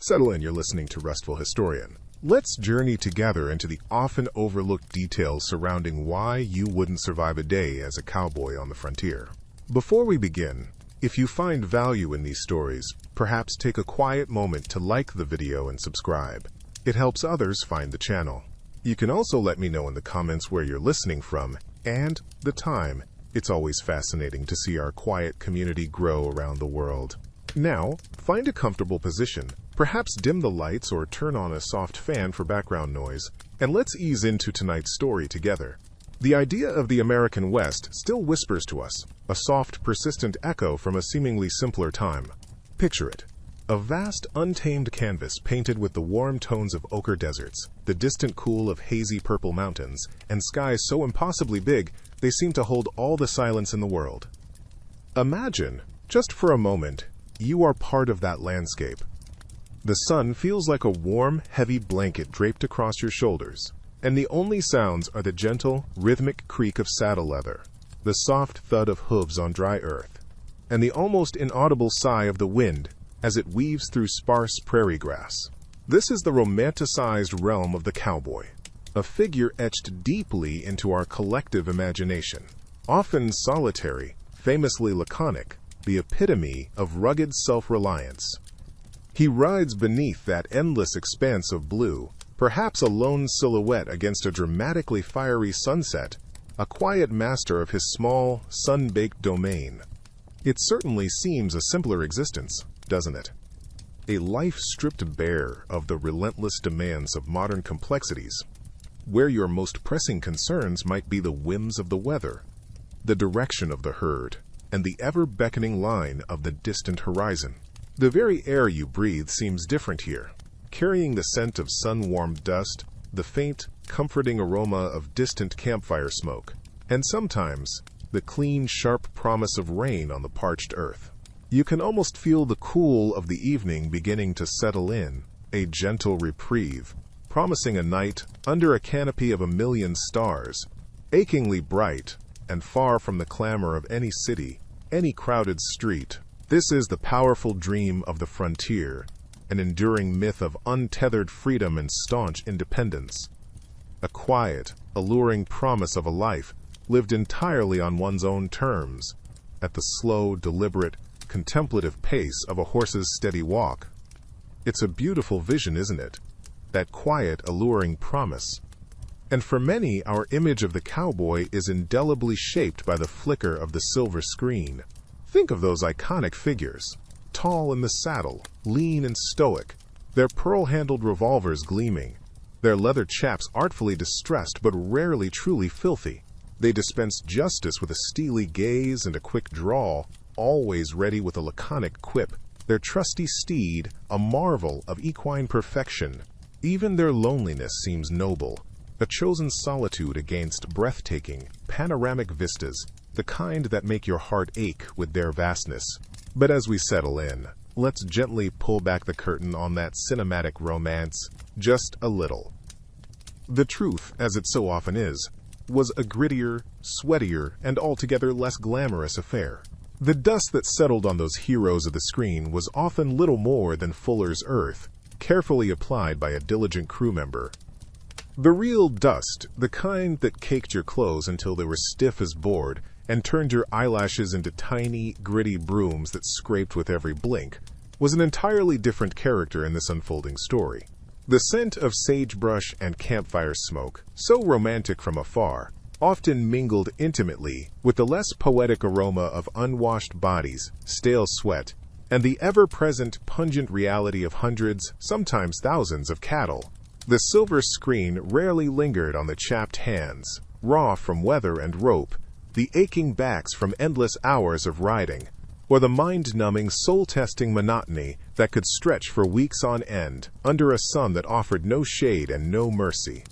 Settle in, you're listening to Restful Historian. Let's journey together into the often overlooked details surrounding why you wouldn't survive a day as a cowboy on the frontier. Before we begin, if you find value in these stories, perhaps take a quiet moment to like the video and subscribe. It helps others find the channel. You can also let me know in the comments where you're listening from and the time. It's always fascinating to see our quiet community grow around the world. Now, find a comfortable position, perhaps dim the lights or turn on a soft fan for background noise, and let's ease into tonight's story together. The idea of the American West still whispers to us, a soft, persistent echo from a seemingly simpler time. Picture it. A vast, untamed canvas painted with the warm tones of ochre deserts, the distant cool of hazy purple mountains, and skies so impossibly big they seem to hold all the silence in the world. Imagine, just for a moment, you are part of that landscape. The sun feels like a warm, heavy blanket draped across your shoulders, and the only sounds are the gentle, rhythmic creak of saddle leather, the soft thud of hooves on dry earth, and the almost inaudible sigh of the wind as it weaves through sparse prairie grass. This is the romanticized realm of the cowboy, a figure etched deeply into our collective imagination. Often solitary, famously laconic, the epitome of rugged self-reliance. He rides beneath that endless expanse of blue, perhaps a lone silhouette against a dramatically fiery sunset, a quiet master of his small, sun-baked domain. It certainly seems a simpler existence, doesn't it? A life stripped bare of the relentless demands of modern complexities, where your most pressing concerns might be the whims of the weather, the direction of the herd, and the ever-beckoning line of the distant horizon. The very air you breathe seems different here, carrying the scent of sun-warmed dust, the faint, comforting aroma of distant campfire smoke, and sometimes the clean, sharp promise of rain on the parched earth. You can almost feel the cool of the evening beginning to settle in, a gentle reprieve, promising a night under a canopy of a million stars, achingly bright and far from the clamor of any city, any crowded street. This is the powerful dream of the frontier, an enduring myth of untethered freedom and staunch independence. A quiet, alluring promise of a life lived entirely on one's own terms, at the slow, deliberate, contemplative pace of a horse's steady walk. It's a beautiful vision, isn't it? That quiet, alluring promise. And for many, our image of the cowboy is indelibly shaped by the flicker of the silver screen. Think of those iconic figures, tall in the saddle, lean and stoic, their pearl-handled revolvers gleaming, their leather chaps artfully distressed but rarely truly filthy. They dispense justice with a steely gaze and a quick drawl, always ready with a laconic quip, their trusty steed a marvel of equine perfection. Even their loneliness seems noble, a chosen solitude against breathtaking, panoramic vistas, the kind that make your heart ache with their vastness. But as we settle in, let's gently pull back the curtain on that cinematic romance, just a little. The truth, as it so often is, was a grittier, sweatier, and altogether less glamorous affair. The dust that settled on those heroes of the screen was often little more than fuller's earth, carefully applied by a diligent crew member. The real dust, the kind that caked your clothes until they were stiff as board and turned your eyelashes into tiny, gritty brooms that scraped with every blink, was an entirely different character in this unfolding story. The scent of sagebrush and campfire smoke, so romantic from afar, often mingled intimately with the less poetic aroma of unwashed bodies, stale sweat, and the ever-present pungent reality of hundreds, sometimes thousands, of cattle. The silver screen rarely lingered on the chapped hands, raw from weather and rope, the aching backs from endless hours of riding, or the mind-numbing, soul-testing monotony that could stretch for weeks on end under a sun that offered no shade and no mercy.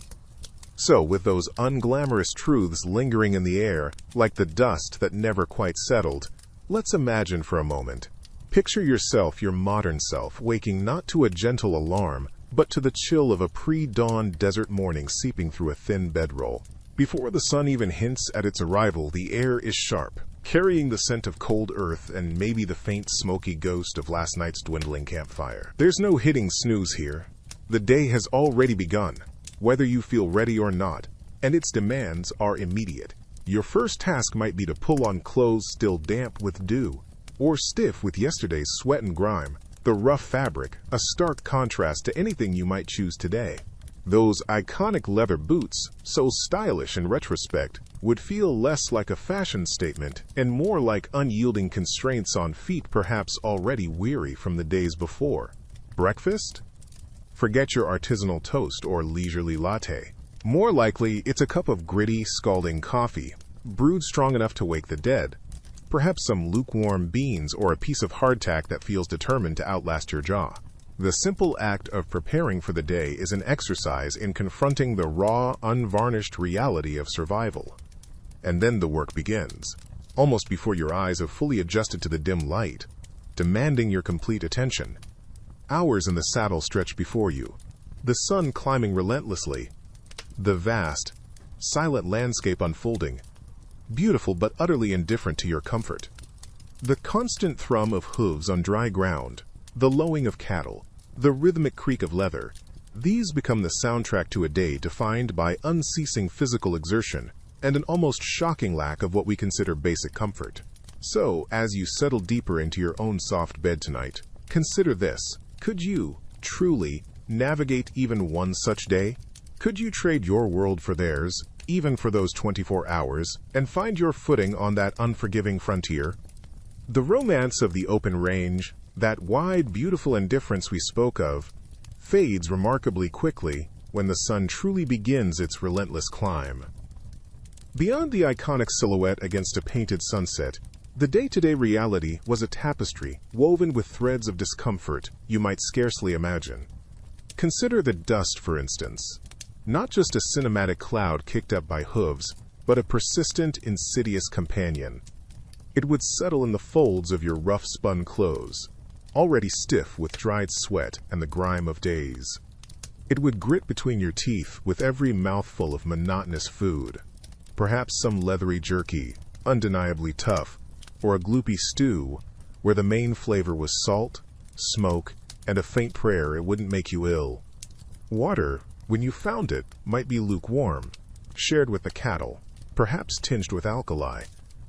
So, with those unglamorous truths lingering in the air, like the dust that never quite settled, let's imagine for a moment. Picture yourself, your modern self, waking not to a gentle alarm, but to the chill of a pre-dawn desert morning seeping through a thin bedroll. Before the sun even hints at its arrival, the air is sharp, carrying the scent of cold earth and maybe the faint smoky ghost of last night's dwindling campfire. There's no hitting snooze here. The day has already begun, whether you feel ready or not, and its demands are immediate. Your first task might be to pull on clothes still damp with dew, or stiff with yesterday's sweat and grime. The rough fabric, a stark contrast to anything you might choose today. Those iconic leather boots, so stylish in retrospect, would feel less like a fashion statement and more like unyielding constraints on feet perhaps already weary from the days before. Breakfast? Forget your artisanal toast or leisurely latte. More likely, it's a cup of gritty, scalding coffee, brewed strong enough to wake the dead. Perhaps some lukewarm beans or a piece of hardtack that feels determined to outlast your jaw. The simple act of preparing for the day is an exercise in confronting the raw, unvarnished reality of survival. And then the work begins, almost before your eyes have fully adjusted to the dim light, demanding your complete attention. Hours in the saddle stretch before you, the sun climbing relentlessly, the vast, silent landscape unfolding, beautiful but utterly indifferent to your comfort. The constant thrum of hooves on dry ground, the lowing of cattle, the rhythmic creak of leather, these become the soundtrack to a day defined by unceasing physical exertion and an almost shocking lack of what we consider basic comfort. So, as you settle deeper into your own soft bed tonight, consider this. Could you, truly, navigate even one such day? Could you trade your world for theirs, even for those 24 hours, and find your footing on that unforgiving frontier? The romance of the open range, that wide, beautiful indifference we spoke of, fades remarkably quickly when the sun truly begins its relentless climb. Beyond the iconic silhouette against a painted sunset, the day-to-day reality was a tapestry woven with threads of discomfort you might scarcely imagine. Consider the dust, for instance. Not just a cinematic cloud kicked up by hooves, but a persistent, insidious companion. It would settle in the folds of your rough-spun clothes, already stiff with dried sweat and the grime of days. It would grit between your teeth with every mouthful of monotonous food. Perhaps some leathery jerky, undeniably tough, or a gloopy stew, where the main flavor was salt, smoke, and a faint prayer it wouldn't make you ill. Water, when you found it, might be lukewarm, shared with the cattle, perhaps tinged with alkali,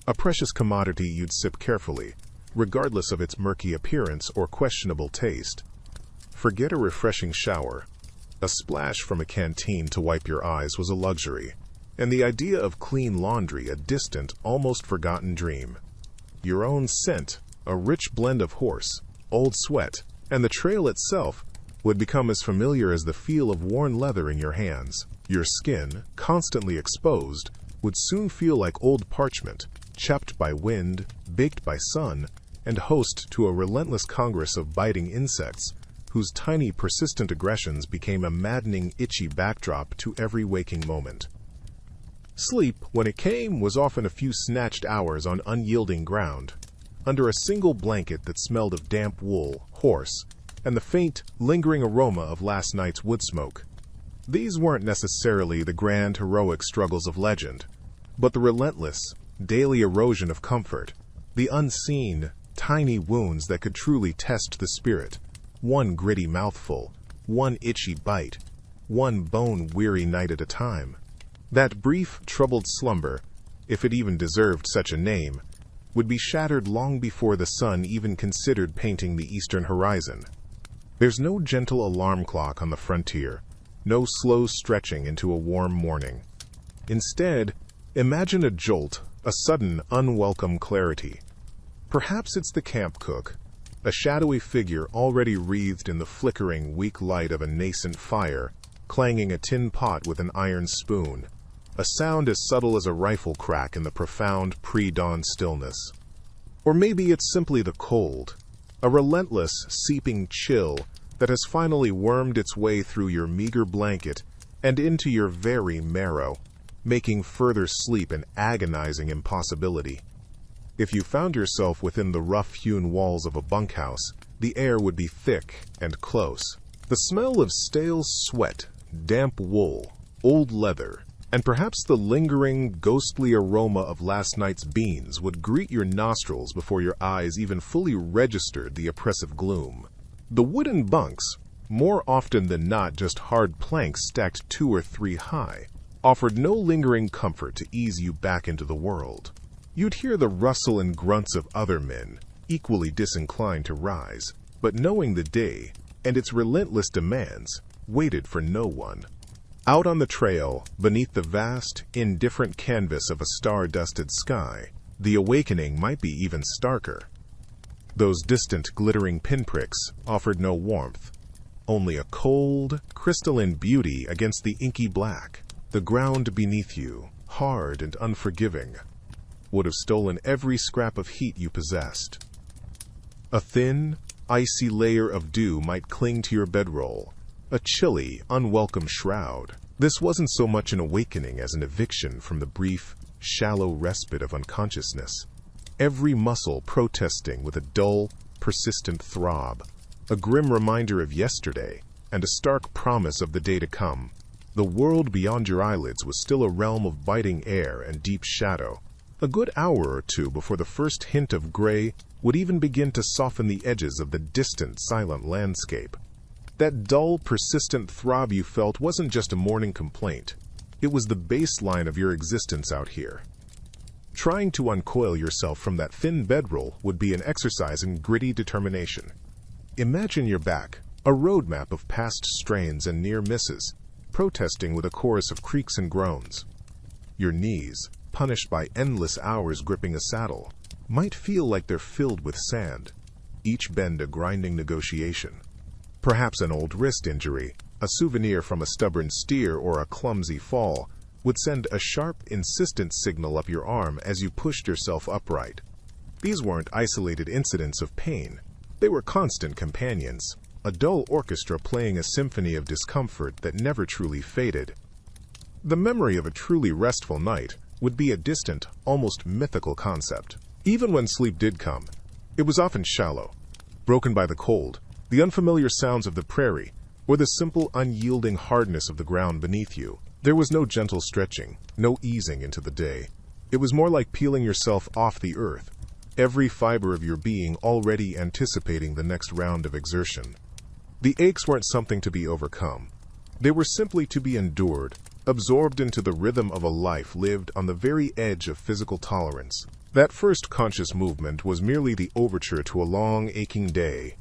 a precious commodity you'd sip carefully, regardless of its murky appearance or questionable taste. Forget a refreshing shower. A splash from a canteen to wipe your eyes was a luxury, and the idea of clean laundry a distant, almost forgotten dream. Your own scent, a rich blend of horse, old sweat, and the trail itself would become as familiar as the feel of worn leather in your hands. Your skin, constantly exposed, would soon feel like old parchment, chapped by wind, baked by sun, and host to a relentless congress of biting insects, whose tiny persistent aggressions became a maddening, itchy backdrop to every waking moment. Sleep, when it came, was often a few snatched hours on unyielding ground, under a single blanket that smelled of damp wool, horse, and the faint, lingering aroma of last night's wood smoke. These weren't necessarily the grand, heroic struggles of legend, but the relentless, daily erosion of comfort, the unseen, tiny wounds that could truly test the spirit. One gritty mouthful, one itchy bite, one bone-weary night at a time. That brief, troubled slumber, if it even deserved such a name, would be shattered long before the sun even considered painting the eastern horizon. There's no gentle alarm clock on the frontier, no slow stretching into a warm morning. Instead, imagine a jolt, a sudden, unwelcome clarity. Perhaps it's the camp cook, a shadowy figure already wreathed in the flickering, weak light of a nascent fire, clanging a tin pot with an iron spoon, a sound as subtle as a rifle crack in the profound pre-dawn stillness. Or maybe it's simply the cold, a relentless, seeping chill that has finally wormed its way through your meager blanket and into your very marrow, making further sleep an agonizing impossibility. If you found yourself within the rough-hewn walls of a bunkhouse, the air would be thick and close. The smell of stale sweat, damp wool, old leather, and perhaps the lingering, ghostly aroma of last night's beans would greet your nostrils before your eyes even fully registered the oppressive gloom. The wooden bunks, more often than not just hard planks stacked 2 or 3 high, offered no lingering comfort to ease you back into the world. You'd hear the rustle and grunts of other men, equally disinclined to rise, but knowing the day and its relentless demands waited for no one. Out on the trail, beneath the vast, indifferent canvas of a star-dusted sky, the awakening might be even starker. Those distant, glittering pinpricks offered no warmth, only a cold, crystalline beauty against the inky black. The ground beneath you, hard and unforgiving, would have stolen every scrap of heat you possessed. A thin, icy layer of dew might cling to your bedroll, a chilly, unwelcome shroud. This wasn't so much an awakening as an eviction from the brief, shallow respite of unconsciousness. Every muscle protesting with a dull, persistent throb, a grim reminder of yesterday and a stark promise of the day to come. The world beyond your eyelids was still a realm of biting air and deep shadow. A good hour or two before the first hint of gray would even begin to soften the edges of the distant, silent landscape. That dull, persistent throb you felt wasn't just a morning complaint. It was the baseline of your existence out here. Trying to uncoil yourself from that thin bedroll would be an exercise in gritty determination. Imagine your back, a roadmap of past strains and near misses, protesting with a chorus of creaks and groans. Your knees, punished by endless hours gripping a saddle, might feel like they're filled with sand, each bend a grinding negotiation. Perhaps an old wrist injury, a souvenir from a stubborn steer or a clumsy fall, would send a sharp, insistent signal up your arm as you pushed yourself upright. These weren't isolated incidents of pain. They were constant companions, a dull orchestra playing a symphony of discomfort that never truly faded. The memory of a truly restful night would be a distant, almost mythical concept. Even when sleep did come, it was often shallow, broken by the cold, the unfamiliar sounds of the prairie, or the simple, unyielding hardness of the ground beneath you. There was no gentle stretching, no easing into the day. It was more like peeling yourself off the earth, every fiber of your being already anticipating the next round of exertion. The aches weren't something to be overcome. They were simply to be endured, absorbed into the rhythm of a life lived on the very edge of physical tolerance. That first conscious movement was merely the overture to a long, aching day,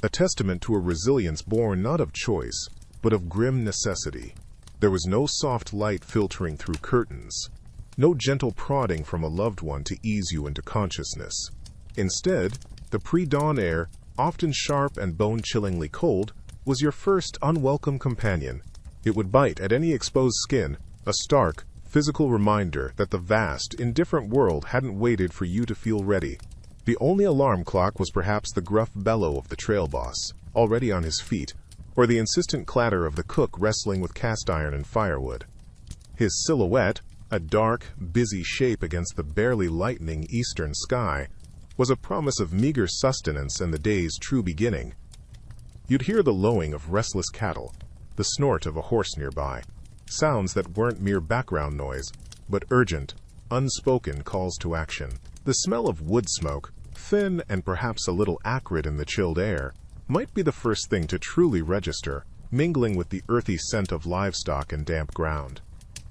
a testament to a resilience born not of choice, but of grim necessity. There was no soft light filtering through curtains, no gentle prodding from a loved one to ease you into consciousness. Instead, the pre-dawn air, often sharp and bone-chillingly cold, was your first unwelcome companion. It would bite at any exposed skin, a stark, physical reminder that the vast, indifferent world hadn't waited for you to feel ready. The only alarm clock was perhaps the gruff bellow of the trail boss, already on his feet, or the insistent clatter of the cook wrestling with cast iron and firewood. His silhouette, a dark, busy shape against the barely lightening eastern sky, was a promise of meager sustenance and the day's true beginning. You'd hear the lowing of restless cattle, the snort of a horse nearby, sounds that weren't mere background noise, but urgent, unspoken calls to action. The smell of wood smoke, thin and perhaps a little acrid in the chilled air, might be the first thing to truly register, mingling with the earthy scent of livestock and damp ground.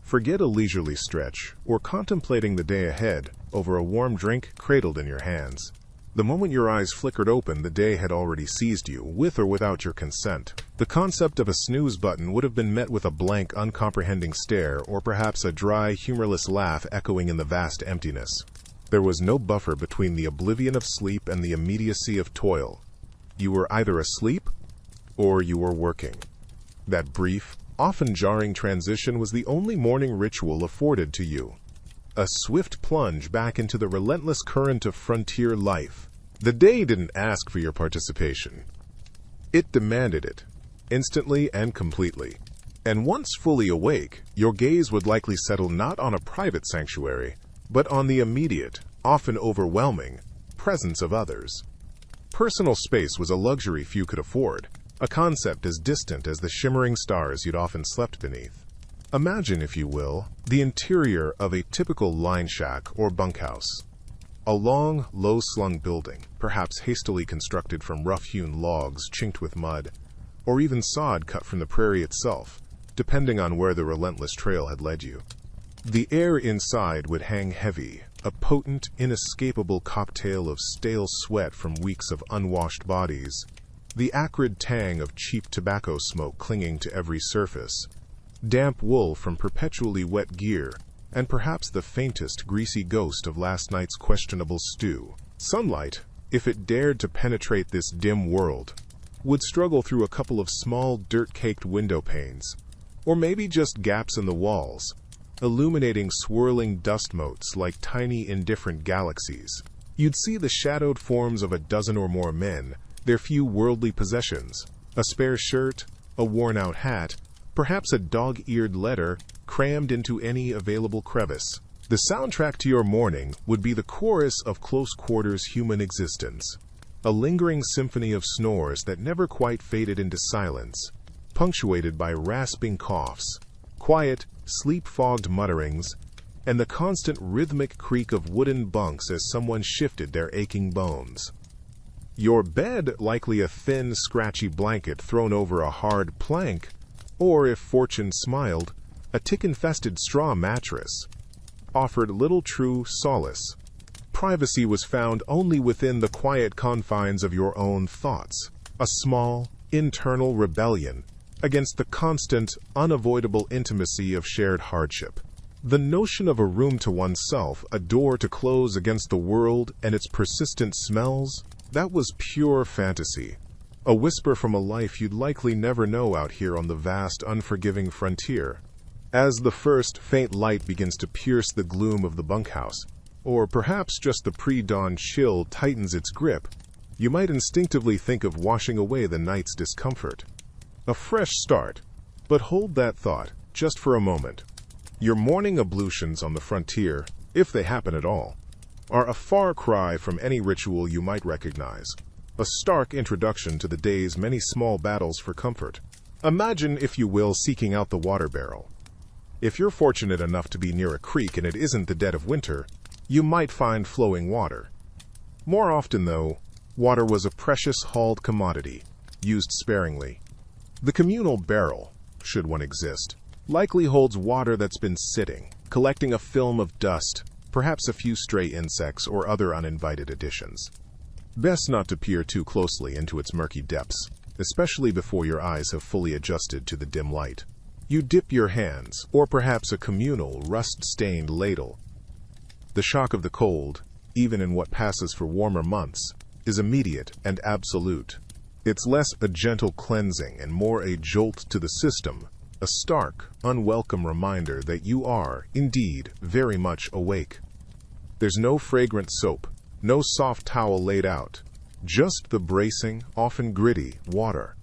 Forget a leisurely stretch, or contemplating the day ahead over a warm drink cradled in your hands. The moment your eyes flickered open, the day had already seized you, with or without your consent. The concept of a snooze button would have been met with a blank, uncomprehending stare, or perhaps a dry, humorless laugh echoing in the vast emptiness. There was no buffer between the oblivion of sleep and the immediacy of toil. You were either asleep, or you were working. That brief, often jarring transition was the only morning ritual afforded to you. A swift plunge back into the relentless current of frontier life. The day didn't ask for your participation. It demanded it, instantly and completely. And once fully awake, your gaze would likely settle not on a private sanctuary, but on the immediate, often overwhelming, presence of others. Personal space was a luxury few could afford, a concept as distant as the shimmering stars you'd often slept beneath. Imagine, if you will, the interior of a typical line shack or bunkhouse. A long, low-slung building, perhaps hastily constructed from rough-hewn logs chinked with mud, or even sod cut from the prairie itself, depending on where the relentless trail had led you. The air inside would hang heavy, a potent, inescapable cocktail of stale sweat from weeks of unwashed bodies, the acrid tang of cheap tobacco smoke clinging to every surface, damp wool from perpetually wet gear, and perhaps the faintest greasy ghost of last night's questionable stew. Sunlight, if it dared to penetrate this dim world, would struggle through a couple of small dirt-caked window panes, or maybe just gaps in the walls, illuminating swirling dust motes like tiny indifferent galaxies. You'd see the shadowed forms of a dozen or more men, their few worldly possessions, a spare shirt, a worn-out hat, perhaps a dog-eared letter crammed into any available crevice. The soundtrack to your morning would be the chorus of close-quarters human existence, a lingering symphony of snores that never quite faded into silence, punctuated by rasping coughs, quiet, sleep-fogged mutterings, and the constant rhythmic creak of wooden bunks as someone shifted their aching bones. Your bed, likely a thin, scratchy blanket thrown over a hard plank, or, if fortune smiled, a tick-infested straw mattress, offered little true solace. Privacy was found only within the quiet confines of your own thoughts, a small, internal rebellion against the constant, unavoidable intimacy of shared hardship. The notion of a room to oneself, a door to close against the world and its persistent smells, that was pure fantasy. A whisper from a life you'd likely never know out here on the vast, unforgiving frontier. As the first faint light begins to pierce the gloom of the bunkhouse, or perhaps just the pre-dawn chill tightens its grip, you might instinctively think of washing away the night's discomfort. A fresh start, but hold that thought just for a moment. Your morning ablutions on the frontier, if they happen at all, are a far cry from any ritual you might recognize. A stark introduction to the day's many small battles for comfort. Imagine, if you will, seeking out the water barrel. If you're fortunate enough to be near a creek and it isn't the dead of winter, you might find flowing water. More often, though, water was a precious hauled commodity, used sparingly. The communal barrel, should one exist, likely holds water that's been sitting, collecting a film of dust, perhaps a few stray insects or other uninvited additions. Best not to peer too closely into its murky depths, especially before your eyes have fully adjusted to the dim light. You dip your hands, or perhaps a communal, rust-stained ladle. The shock of the cold, even in what passes for warmer months, is immediate and absolute. It's less a gentle cleansing and more a jolt to the system, a stark, unwelcome reminder that you are, indeed, very much awake. There's no fragrant soap, no soft towel laid out, just the bracing, often gritty, water.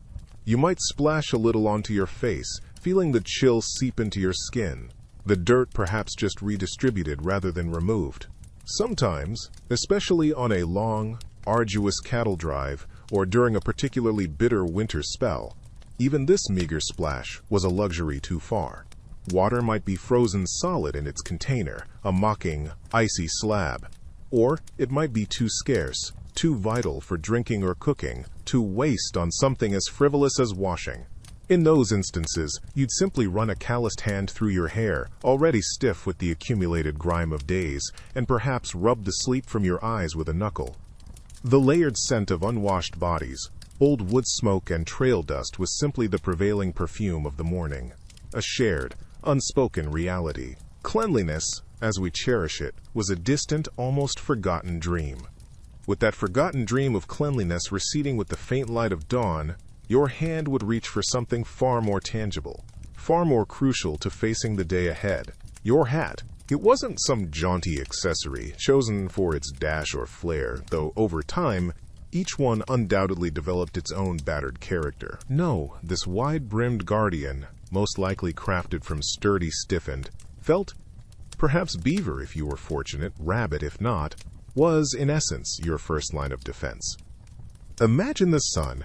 You might splash a little onto your face, feeling the chill seep into your skin, the dirt perhaps just redistributed rather than removed. Sometimes, especially on a long, arduous cattle drive or during a particularly bitter winter spell, even this meager splash was a luxury too far. Water might be frozen solid in its container, a mocking, icy slab. Or it might be too scarce, too vital for drinking or cooking, to waste on something as frivolous as washing. In those instances, you'd simply run a calloused hand through your hair, already stiff with the accumulated grime of days, and perhaps rub the sleep from your eyes with a knuckle. The layered scent of unwashed bodies, old wood smoke and trail dust was simply the prevailing perfume of the morning. A shared, unspoken reality. Cleanliness, as we cherish it, was a distant, almost forgotten dream. With that forgotten dream of cleanliness receding with the faint light of dawn, your hand would reach for something far more tangible, far more crucial to facing the day ahead. Your hat. It wasn't some jaunty accessory chosen for its dash or flair, though over time, each one undoubtedly developed its own battered character. No, this wide-brimmed guardian, most likely crafted from sturdy stiffened, felt, perhaps beaver if you were fortunate, rabbit if not, was, in essence, your first line of defense. Imagine the sun,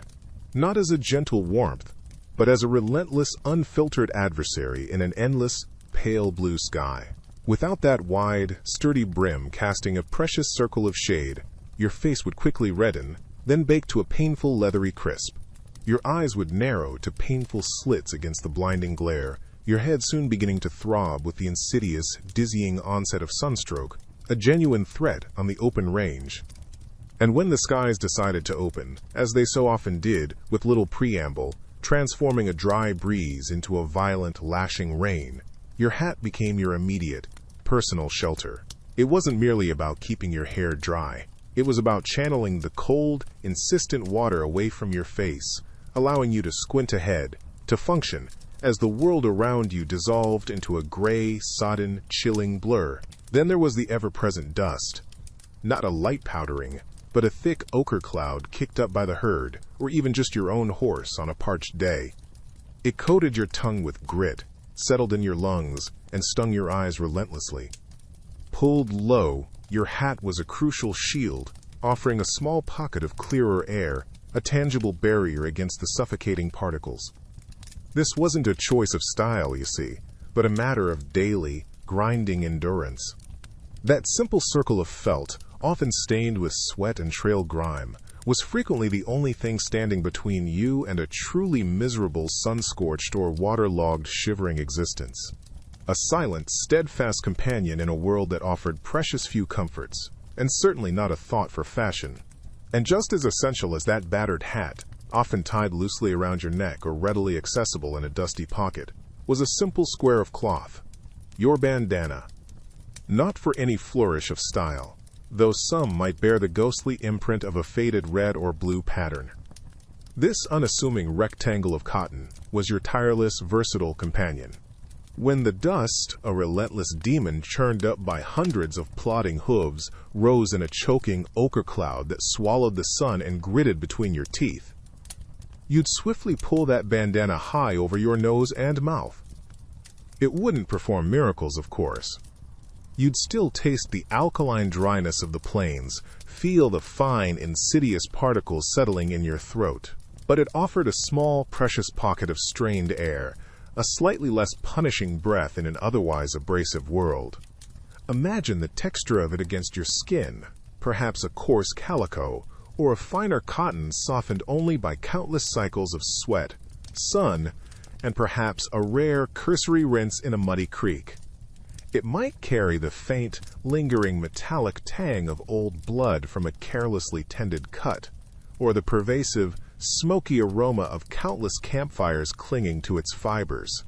not as a gentle warmth, but as a relentless, unfiltered adversary in an endless, pale blue sky. Without that wide, sturdy brim casting a precious circle of shade, your face would quickly redden, then bake to a painful leathery crisp. Your eyes would narrow to painful slits against the blinding glare, your head soon beginning to throb with the insidious, dizzying onset of sunstroke, a genuine threat on the open range. And when the skies decided to open, as they so often did, with little preamble, transforming a dry breeze into a violent, lashing rain, your hat became your immediate, personal shelter. It wasn't merely about keeping your hair dry. It was about channeling the cold, insistent water away from your face, allowing you to squint ahead, to function, as the world around you dissolved into a gray, sodden, chilling blur. Then there was the ever-present dust. Not a light powdering, but a thick ochre cloud kicked up by the herd, or even just your own horse on a parched day. It coated your tongue with grit, settled in your lungs, and stung your eyes relentlessly. Pulled low, your hat was a crucial shield, offering a small pocket of clearer air, a tangible barrier against the suffocating particles. This wasn't a choice of style, you see, but a matter of daily, grinding endurance. That simple circle of felt, often stained with sweat and trail grime, was frequently the only thing standing between you and a truly miserable sun-scorched or waterlogged shivering existence. A silent, steadfast companion in a world that offered precious few comforts, and certainly not a thought for fashion. And just as essential as that battered hat, often tied loosely around your neck or readily accessible in a dusty pocket, was a simple square of cloth, your bandana. Not for any flourish of style, though some might bear the ghostly imprint of a faded red or blue pattern. This unassuming rectangle of cotton was your tireless, versatile companion. When the dust, a relentless demon churned up by hundreds of plodding hooves, rose in a choking ochre cloud that swallowed the sun and gritted between your teeth, you'd swiftly pull that bandana high over your nose and mouth. It wouldn't perform miracles, of course. You'd still taste the alkaline dryness of the plains, feel the fine, insidious particles settling in your throat, but it offered a small, precious pocket of strained air, a slightly less punishing breath in an otherwise abrasive world. Imagine the texture of it against your skin, perhaps a coarse calico, or a finer cotton softened only by countless cycles of sweat, sun, and perhaps a rare, cursory rinse in a muddy creek. It might carry the faint, lingering metallic tang of old blood from a carelessly tended cut, or the pervasive, smoky aroma of countless campfires clinging to its fibers.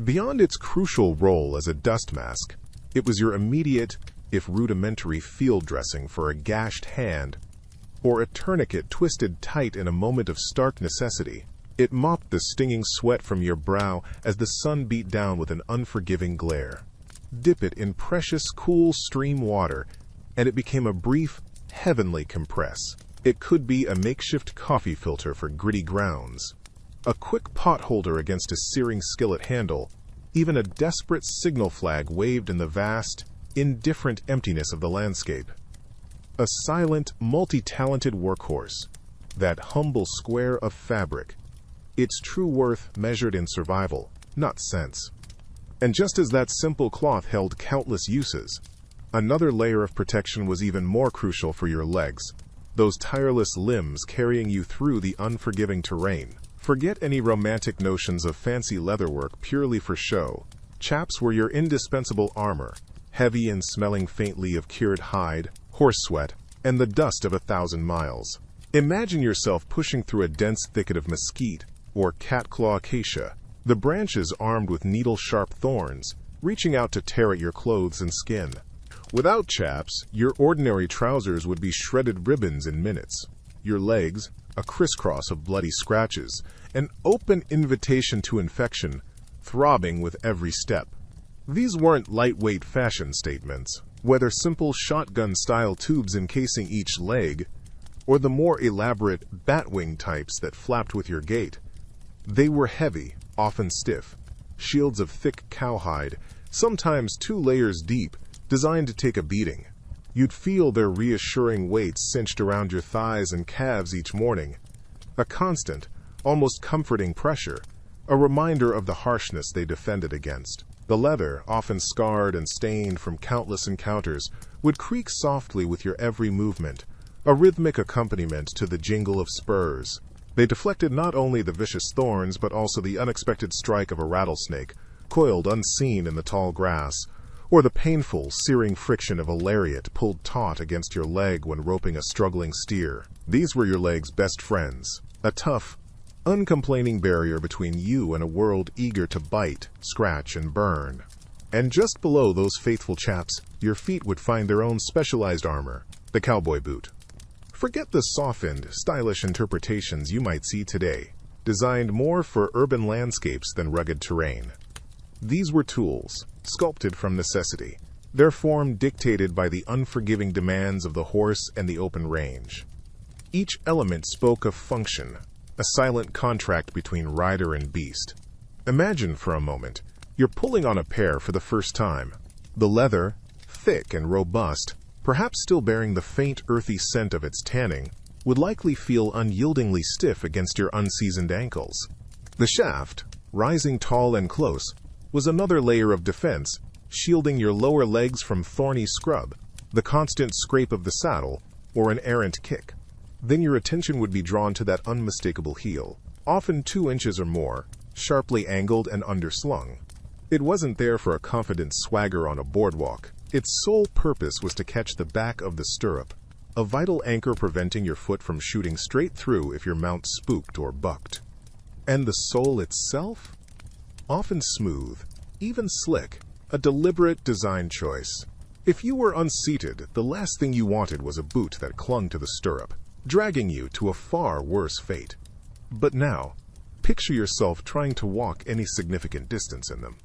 Beyond its crucial role as a dust mask, it was your immediate, if rudimentary, field dressing for a gashed hand, or a tourniquet twisted tight in a moment of stark necessity. It mopped the stinging sweat from your brow as the sun beat down with an unforgiving glare. Dip it in precious, cool stream water, and it became a brief, heavenly compress. It could be a makeshift coffee filter for gritty grounds, a quick pot holder against a searing skillet handle, even a desperate signal flag waved in the vast, indifferent emptiness of the landscape. A silent, multi-talented workhorse, that humble square of fabric, its true worth measured in survival, not sense. And just as that simple cloth held countless uses, another layer of protection was even more crucial for your legs, those tireless limbs carrying you through the unforgiving terrain. Forget any romantic notions of fancy leatherwork purely for show. Chaps were your indispensable armor, heavy and smelling faintly of cured hide, horse sweat, and the dust of 1,000 miles. Imagine yourself pushing through a dense thicket of mesquite or catclaw acacia, the branches armed with needle-sharp thorns, reaching out to tear at your clothes and skin. Without chaps, your ordinary trousers would be shredded ribbons in minutes. Your legs, a crisscross of bloody scratches, an open invitation to infection, throbbing with every step. These weren't lightweight fashion statements, whether simple shotgun-style tubes encasing each leg, or the more elaborate batwing types that flapped with your gait. They were heavy, often stiff, shields of thick cowhide, sometimes 2 layers deep, designed to take a beating. You'd feel their reassuring weights cinched around your thighs and calves each morning, a constant, almost comforting pressure a reminder of the harshness they defended against. The leather, often scarred and stained from countless encounters, would creak softly with your every movement, a rhythmic accompaniment to the jingle of spurs. They deflected not only the vicious thorns but also the unexpected strike of a rattlesnake, coiled unseen in the tall grass, or the painful, searing friction of a lariat pulled taut against your leg when roping a struggling steer. These were your leg's best friends, a tough, uncomplaining barrier between you and a world eager to bite, scratch, and burn. And just below those faithful chaps, your feet would find their own specialized armor, the cowboy boot. Forget the softened, stylish interpretations you might see today, designed more for urban landscapes than rugged terrain. These were tools, sculpted from necessity, their form dictated by the unforgiving demands of the horse and the open range. Each element spoke of function, a silent contract between rider and beast. Imagine for a moment, you're pulling on a pair for the first time. The leather, thick and robust, perhaps still bearing the faint earthy scent of its tanning, would likely feel unyieldingly stiff against your unseasoned ankles. The shaft, rising tall and close, was another layer of defense, shielding your lower legs from thorny scrub, the constant scrape of the saddle, or an errant kick. Then your attention would be drawn to that unmistakable heel, often 2 inches or more, sharply angled and underslung. It wasn't there for a confident swagger on a boardwalk. Its sole purpose was to catch the back of the stirrup, a vital anchor preventing your foot from shooting straight through if your mount spooked or bucked. And the sole itself? Often smooth, even slick, a deliberate design choice. If you were unseated, the last thing you wanted was a boot that clung to the stirrup, dragging you to a far worse fate. But now, picture yourself trying to walk any significant distance in them.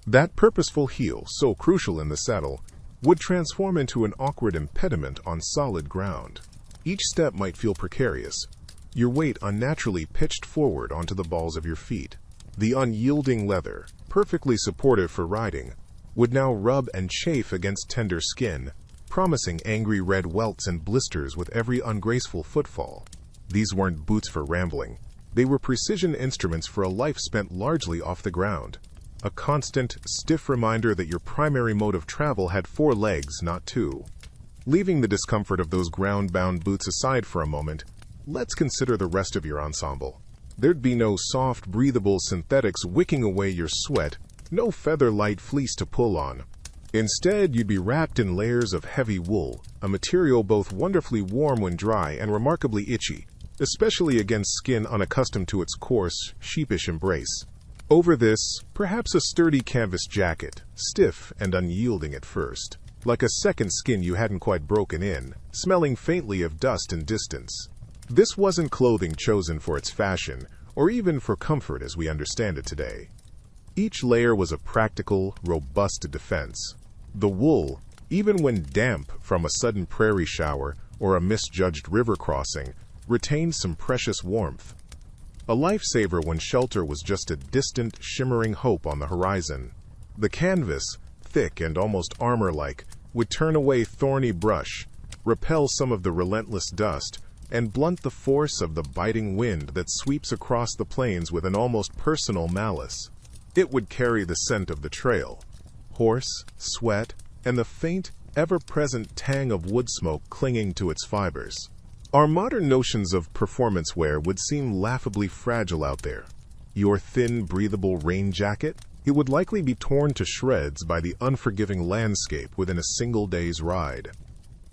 That purposeful heel, so crucial in the saddle, would transform into an awkward impediment on solid ground. Each step might feel precarious, your weight unnaturally pitched forward onto the balls of your feet. The unyielding leather, perfectly supportive for riding, would now rub and chafe against tender skin, promising angry red welts and blisters with every ungraceful footfall. These weren't boots for rambling. They were precision instruments for a life spent largely off the ground. A constant, stiff reminder that your primary mode of travel had 4 legs, not 2. Leaving the discomfort of those ground-bound boots aside for a moment, let's consider the rest of your ensemble. There'd be no soft, breathable synthetics wicking away your sweat, no feather-light fleece to pull on. Instead, you'd be wrapped in layers of heavy wool, a material both wonderfully warm when dry and remarkably itchy, especially against skin unaccustomed to its coarse, sheepish embrace. Over this, perhaps a sturdy canvas jacket, stiff and unyielding at first, like a second skin you hadn't quite broken in, smelling faintly of dust and distance. This wasn't clothing chosen for its fashion, or even for comfort as we understand it today. Each layer was a practical, robust defense. The wool, even when damp from a sudden prairie shower or a misjudged river crossing, retained some precious warmth. A lifesaver when shelter was just a distant, shimmering hope on the horizon. The canvas, thick and almost armor-like, would turn away thorny brush, repel some of the relentless dust, and blunt the force of the biting wind that sweeps across the plains with an almost personal malice. It would carry the scent of the trail, horse, sweat, and the faint, ever-present tang of wood smoke clinging to its fibers. Our modern notions of performance wear would seem laughably fragile out there. Your thin, breathable rain jacket? It would likely be torn to shreds by the unforgiving landscape within a single day's ride.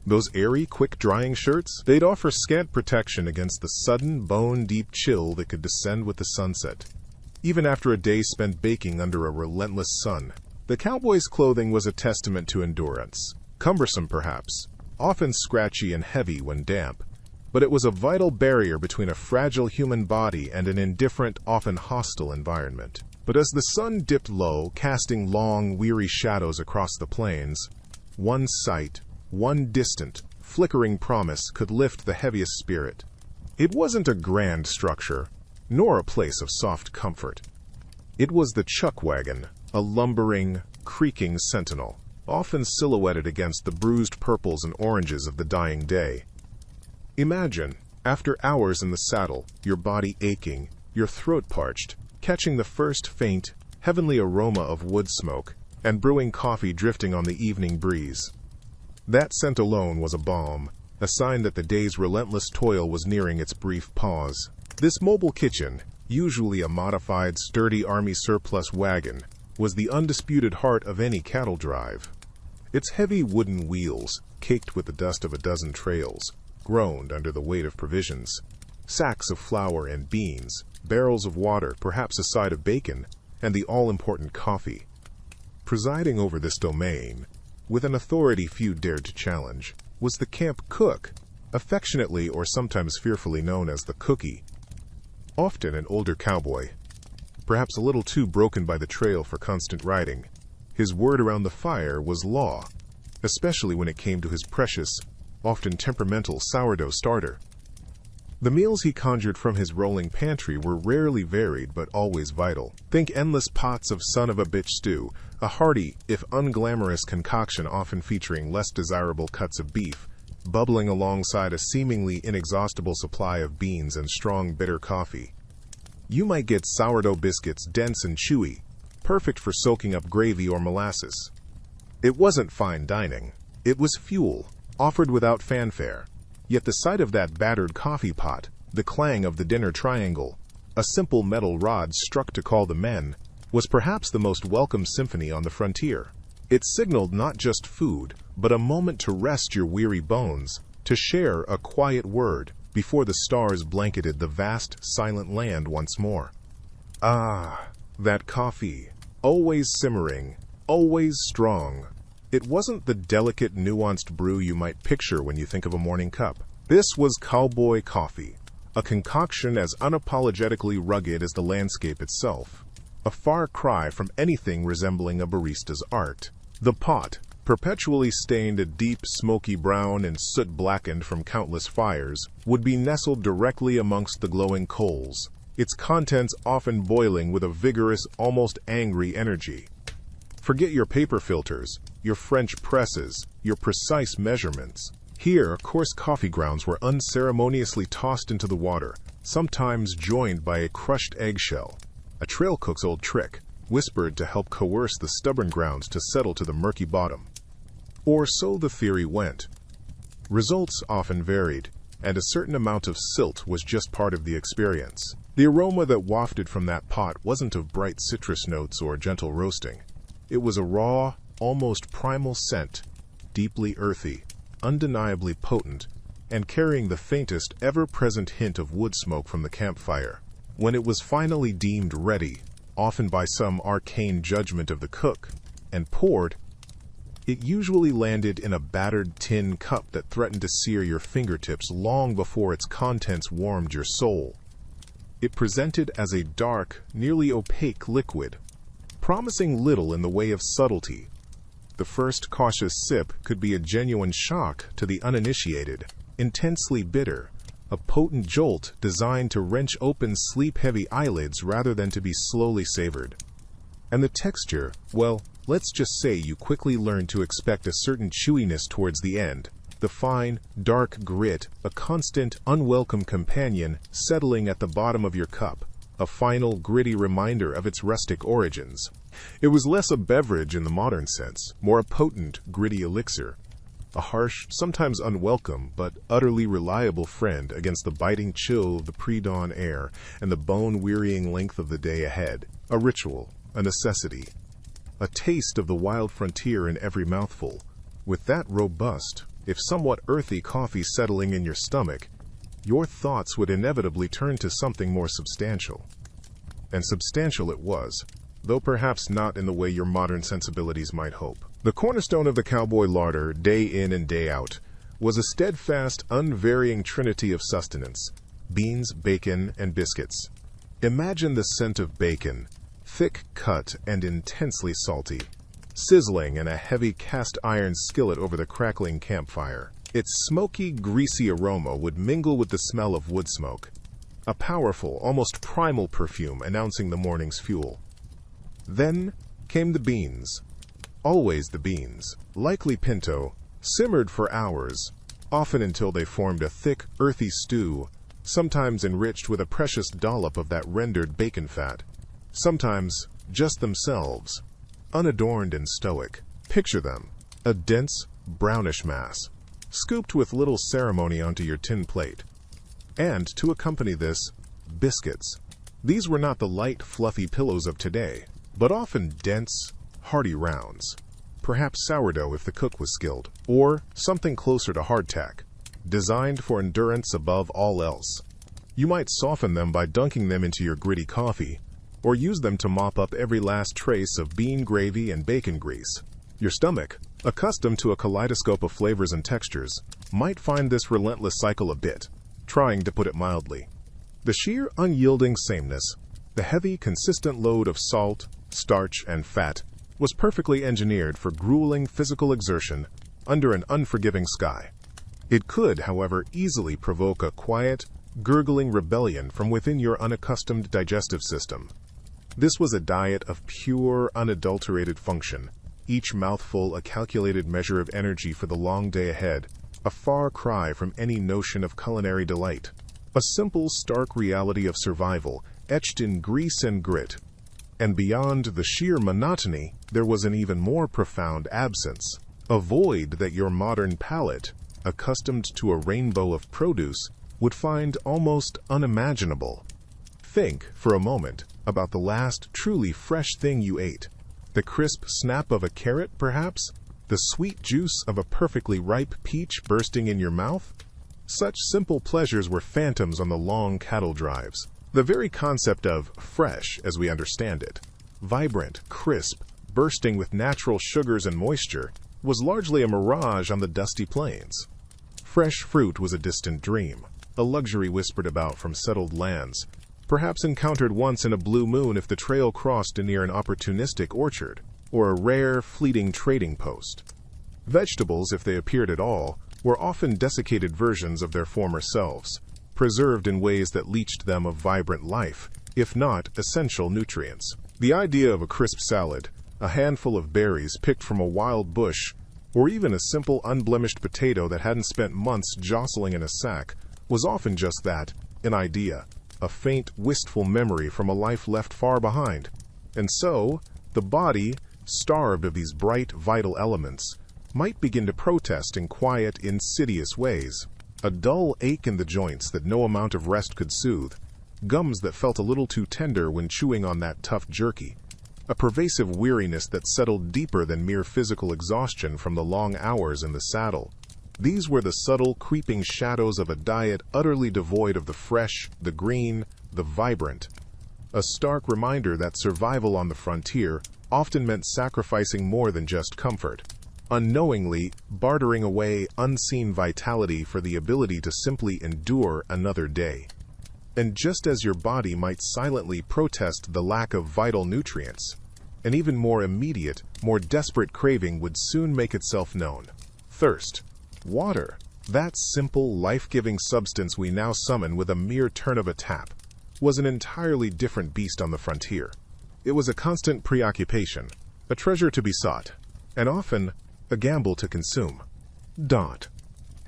Those airy, quick-drying shirts? They'd offer scant protection against the sudden, bone-deep chill that could descend with the sunset. Even after a day spent baking under a relentless sun, the cowboy's clothing was a testament to endurance. Cumbersome, perhaps, often scratchy and heavy when damp, but it was a vital barrier between a fragile human body and an indifferent, often hostile environment. But as the sun dipped low, casting long, weary shadows across the plains, one sight, one distant, flickering promise could lift the heaviest spirit. It wasn't a grand structure, nor a place of soft comfort. It was the chuck wagon, a lumbering, creaking sentinel, often silhouetted against the bruised purples and oranges of the dying day. Imagine, after hours in the saddle, your body aching, your throat parched, catching the first faint, heavenly aroma of wood smoke, and brewing coffee drifting on the evening breeze. That scent alone was a balm, a sign that the day's relentless toil was nearing its brief pause. This mobile kitchen, usually a modified, sturdy army surplus wagon, was the undisputed heart of any cattle drive. Its heavy wooden wheels, caked with the dust of a dozen trails, groaned under the weight of provisions. Sacks of flour and beans, barrels of water, perhaps a side of bacon, and the all-important coffee. Presiding over this domain, with an authority few dared to challenge, was the camp cook, affectionately or sometimes fearfully known as the cookie. Often an older cowboy, perhaps a little too broken by the trail for constant riding, his word around the fire was law, especially when it came to his precious, often temperamental sourdough starter. The meals he conjured from his rolling pantry were rarely varied but always vital. Think endless pots of son-of-a-bitch stew, a hearty, if unglamorous concoction often featuring less desirable cuts of beef, bubbling alongside a seemingly inexhaustible supply of beans and strong bitter coffee. You might get sourdough biscuits dense and chewy, perfect for soaking up gravy or molasses. It wasn't fine dining. It was fuel, offered without fanfare. Yet the sight of that battered coffee pot, the clang of the dinner triangle, a simple metal rod struck to call the men, was perhaps the most welcome symphony on the frontier. It signaled not just food, but a moment to rest your weary bones, to share a quiet word before the stars blanketed the vast, silent land once more. Ah, that coffee, always simmering, always strong. It wasn't the delicate, nuanced brew you might picture when you think of a morning cup. This was cowboy coffee, a concoction as unapologetically rugged as the landscape itself, a far cry from anything resembling a barista's art. The pot, perpetually stained a deep, smoky brown and soot-blackened from countless fires, would be nestled directly amongst the glowing coals, its contents often boiling with a vigorous, almost angry energy. Forget your paper filters, your French presses, your precise measurements. Here, coarse coffee grounds were unceremoniously tossed into the water, sometimes joined by a crushed eggshell, a trail cook's old trick, whispered to help coerce the stubborn grounds to settle to the murky bottom. Or so the theory went. Results often varied, and a certain amount of silt was just part of the experience. The aroma that wafted from that pot wasn't of bright citrus notes or gentle roasting. It was a raw, almost primal scent, deeply earthy, undeniably potent, and carrying the faintest ever-present hint of wood smoke from the campfire. When it was finally deemed ready, often by some arcane judgment of the cook, and poured, it usually landed in a battered tin cup that threatened to sear your fingertips long before its contents warmed your soul. It presented as a dark, nearly opaque liquid, promising little in the way of subtlety. The first cautious sip could be a genuine shock to the uninitiated, intensely bitter, a potent jolt designed to wrench open sleep-heavy eyelids rather than to be slowly savored. And the texture, well, let's just say you quickly learned to expect a certain chewiness towards the end, the fine, dark grit, a constant, unwelcome companion settling at the bottom of your cup, a final, gritty reminder of its rustic origins. It was less a beverage in the modern sense, more a potent, gritty elixir, a harsh, sometimes unwelcome, but utterly reliable friend against the biting chill of the pre-dawn air and the bone-wearying length of the day ahead, a ritual, a necessity, a taste of the wild frontier in every mouthful. With that robust, if somewhat earthy coffee settling in your stomach, your thoughts would inevitably turn to something more substantial. And substantial it was, though perhaps not in the way your modern sensibilities might hope. The cornerstone of the cowboy larder, day in and day out, was a steadfast, unvarying trinity of sustenance: beans, bacon, and biscuits. Imagine the scent of bacon, thick cut and intensely salty, sizzling in a heavy cast-iron skillet over the crackling campfire. Its smoky, greasy aroma would mingle with the smell of wood smoke, a powerful, almost primal perfume announcing the morning's fuel. Then came the beans. Always the beans, likely pinto, simmered for hours, often until they formed a thick, earthy stew, sometimes enriched with a precious dollop of that rendered bacon fat. sometimes just themselves, unadorned and stoic. Picture them, a dense, brownish mass, scooped with little ceremony onto your tin plate. And to accompany this, biscuits. These were not the light, fluffy pillows of today, but often dense, hearty rounds. Perhaps sourdough if the cook was skilled, or something closer to hardtack, designed for endurance above all else. You might soften them by dunking them into your gritty coffee, or use them to mop up every last trace of bean gravy and bacon grease. Your stomach, accustomed to a kaleidoscope of flavors and textures, might find this relentless cycle a bit, trying to put it mildly. The sheer unyielding sameness, the heavy, consistent load of salt, starch, and fat, was perfectly engineered for grueling physical exertion under an unforgiving sky. It could, however, easily provoke a quiet, gurgling rebellion from within your unaccustomed digestive system. This was a diet of pure, unadulterated function, each mouthful a calculated measure of energy for the long day ahead, a far cry from any notion of culinary delight. A simple, stark reality of survival, etched in grease and grit. And beyond the sheer monotony, there was an even more profound absence, a void that your modern palate, accustomed to a rainbow of produce, would find almost unimaginable. Think, for a moment, about the last truly fresh thing you ate. The crisp snap of a carrot, perhaps? The sweet juice of a perfectly ripe peach bursting in your mouth? Such simple pleasures were phantoms on the long cattle drives. The very concept of fresh, as we understand it, vibrant, crisp, bursting with natural sugars and moisture, was largely a mirage on the dusty plains. Fresh fruit was a distant dream, a luxury whispered about from settled lands, perhaps encountered once in a blue moon if the trail crossed near an opportunistic orchard, or a rare, fleeting trading post. Vegetables, if they appeared at all, were often desiccated versions of their former selves, preserved in ways that leached them of vibrant life, if not essential nutrients. The idea of a crisp salad, a handful of berries picked from a wild bush, or even a simple unblemished potato that hadn't spent months jostling in a sack, was often just that, an idea, a faint, wistful memory from a life left far behind. And so, the body, starved of these bright, vital elements, might begin to protest in quiet, insidious ways. A dull ache in the joints that no amount of rest could soothe, gums that felt a little too tender when chewing on that tough jerky, a pervasive weariness that settled deeper than mere physical exhaustion from the long hours in the saddle. These were the subtle, creeping shadows of a diet utterly devoid of the fresh, the green, the vibrant. A stark reminder that survival on the frontier often meant sacrificing more than just comfort, unknowingly bartering away unseen vitality for the ability to simply endure another day. And just as your body might silently protest the lack of vital nutrients, an even more immediate, more desperate craving would soon make itself known. Thirst. Water. That simple, life-giving substance we now summon with a mere turn of a tap, was an entirely different beast on the frontier. It was a constant preoccupation, a treasure to be sought, and often a gamble to consume. Dot.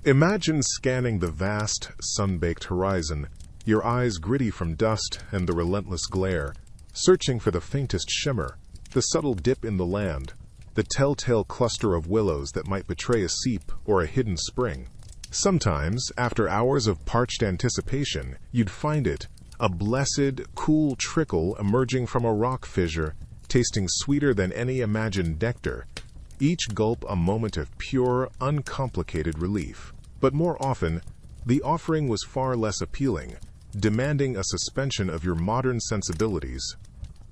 Imagine scanning the vast, sun-baked horizon, your eyes gritty from dust and the relentless glare, searching for the faintest shimmer, the subtle dip in the land, the telltale cluster of willows that might betray a seep or a hidden spring. Sometimes, after hours of parched anticipation, you'd find it, a blessed, cool trickle emerging from a rock fissure, tasting sweeter than any imagined nectar, each gulp a moment of pure, uncomplicated relief. But more often, the offering was far less appealing, demanding a suspension of your modern sensibilities.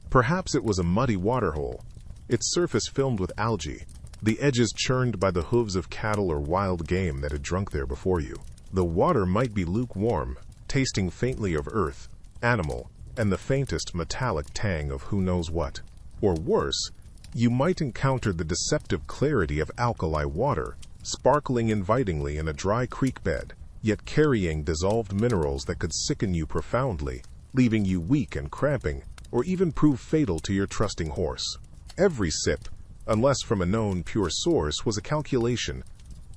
Perhaps it was a muddy waterhole, its surface filmed with algae, the edges churned by the hooves of cattle or wild game that had drunk there before you. The water might be lukewarm, tasting faintly of earth, animal, and the faintest metallic tang of who knows what. Or worse, you might encounter the deceptive clarity of alkali water, sparkling invitingly in a dry creek bed, yet carrying dissolved minerals that could sicken you profoundly, leaving you weak and cramping, or even prove fatal to your trusting horse. Every sip, unless from a known pure source, was a calculation,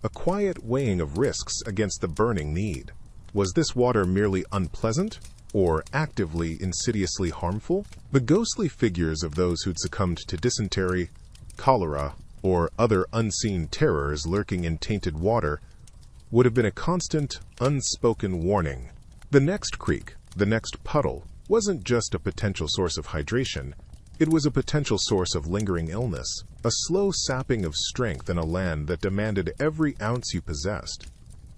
a quiet weighing of risks against the burning need. Was this water merely unpleasant, or actively, insidiously harmful? The ghostly figures of those who'd succumbed to dysentery, cholera, or other unseen terrors lurking in tainted water would have been a constant, unspoken warning. The next creek, the next puddle, wasn't just a potential source of hydration, it was a potential source of lingering illness, a slow sapping of strength in a land that demanded every ounce you possessed.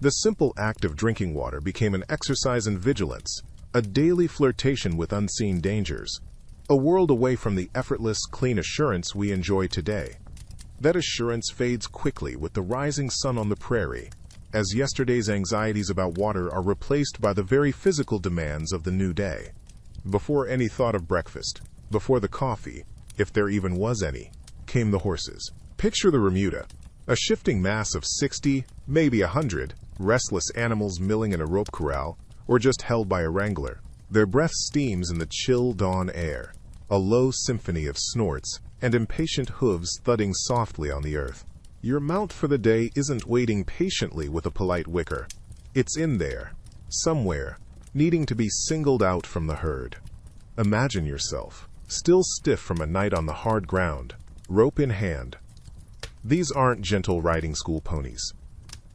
The simple act of drinking water became an exercise in vigilance, a daily flirtation with unseen dangers, a world away from the effortless, clean assurance we enjoy today. That assurance fades quickly with the rising sun on the prairie, as yesterday's anxieties about water are replaced by the very physical demands of the new day. Before any thought of breakfast, before the coffee, if there even was any, came the horses. Picture the remuda, a shifting mass of 60, maybe 100, restless animals milling in a rope corral, or just held by a wrangler. Their breath steams in the chill dawn air, a low symphony of snorts and impatient hooves thudding softly on the earth. Your mount for the day isn't waiting patiently with a polite wicker. It's in there, somewhere, needing to be singled out from the herd. Imagine yourself, still stiff from a night on the hard ground, rope in hand. These aren't gentle riding school ponies.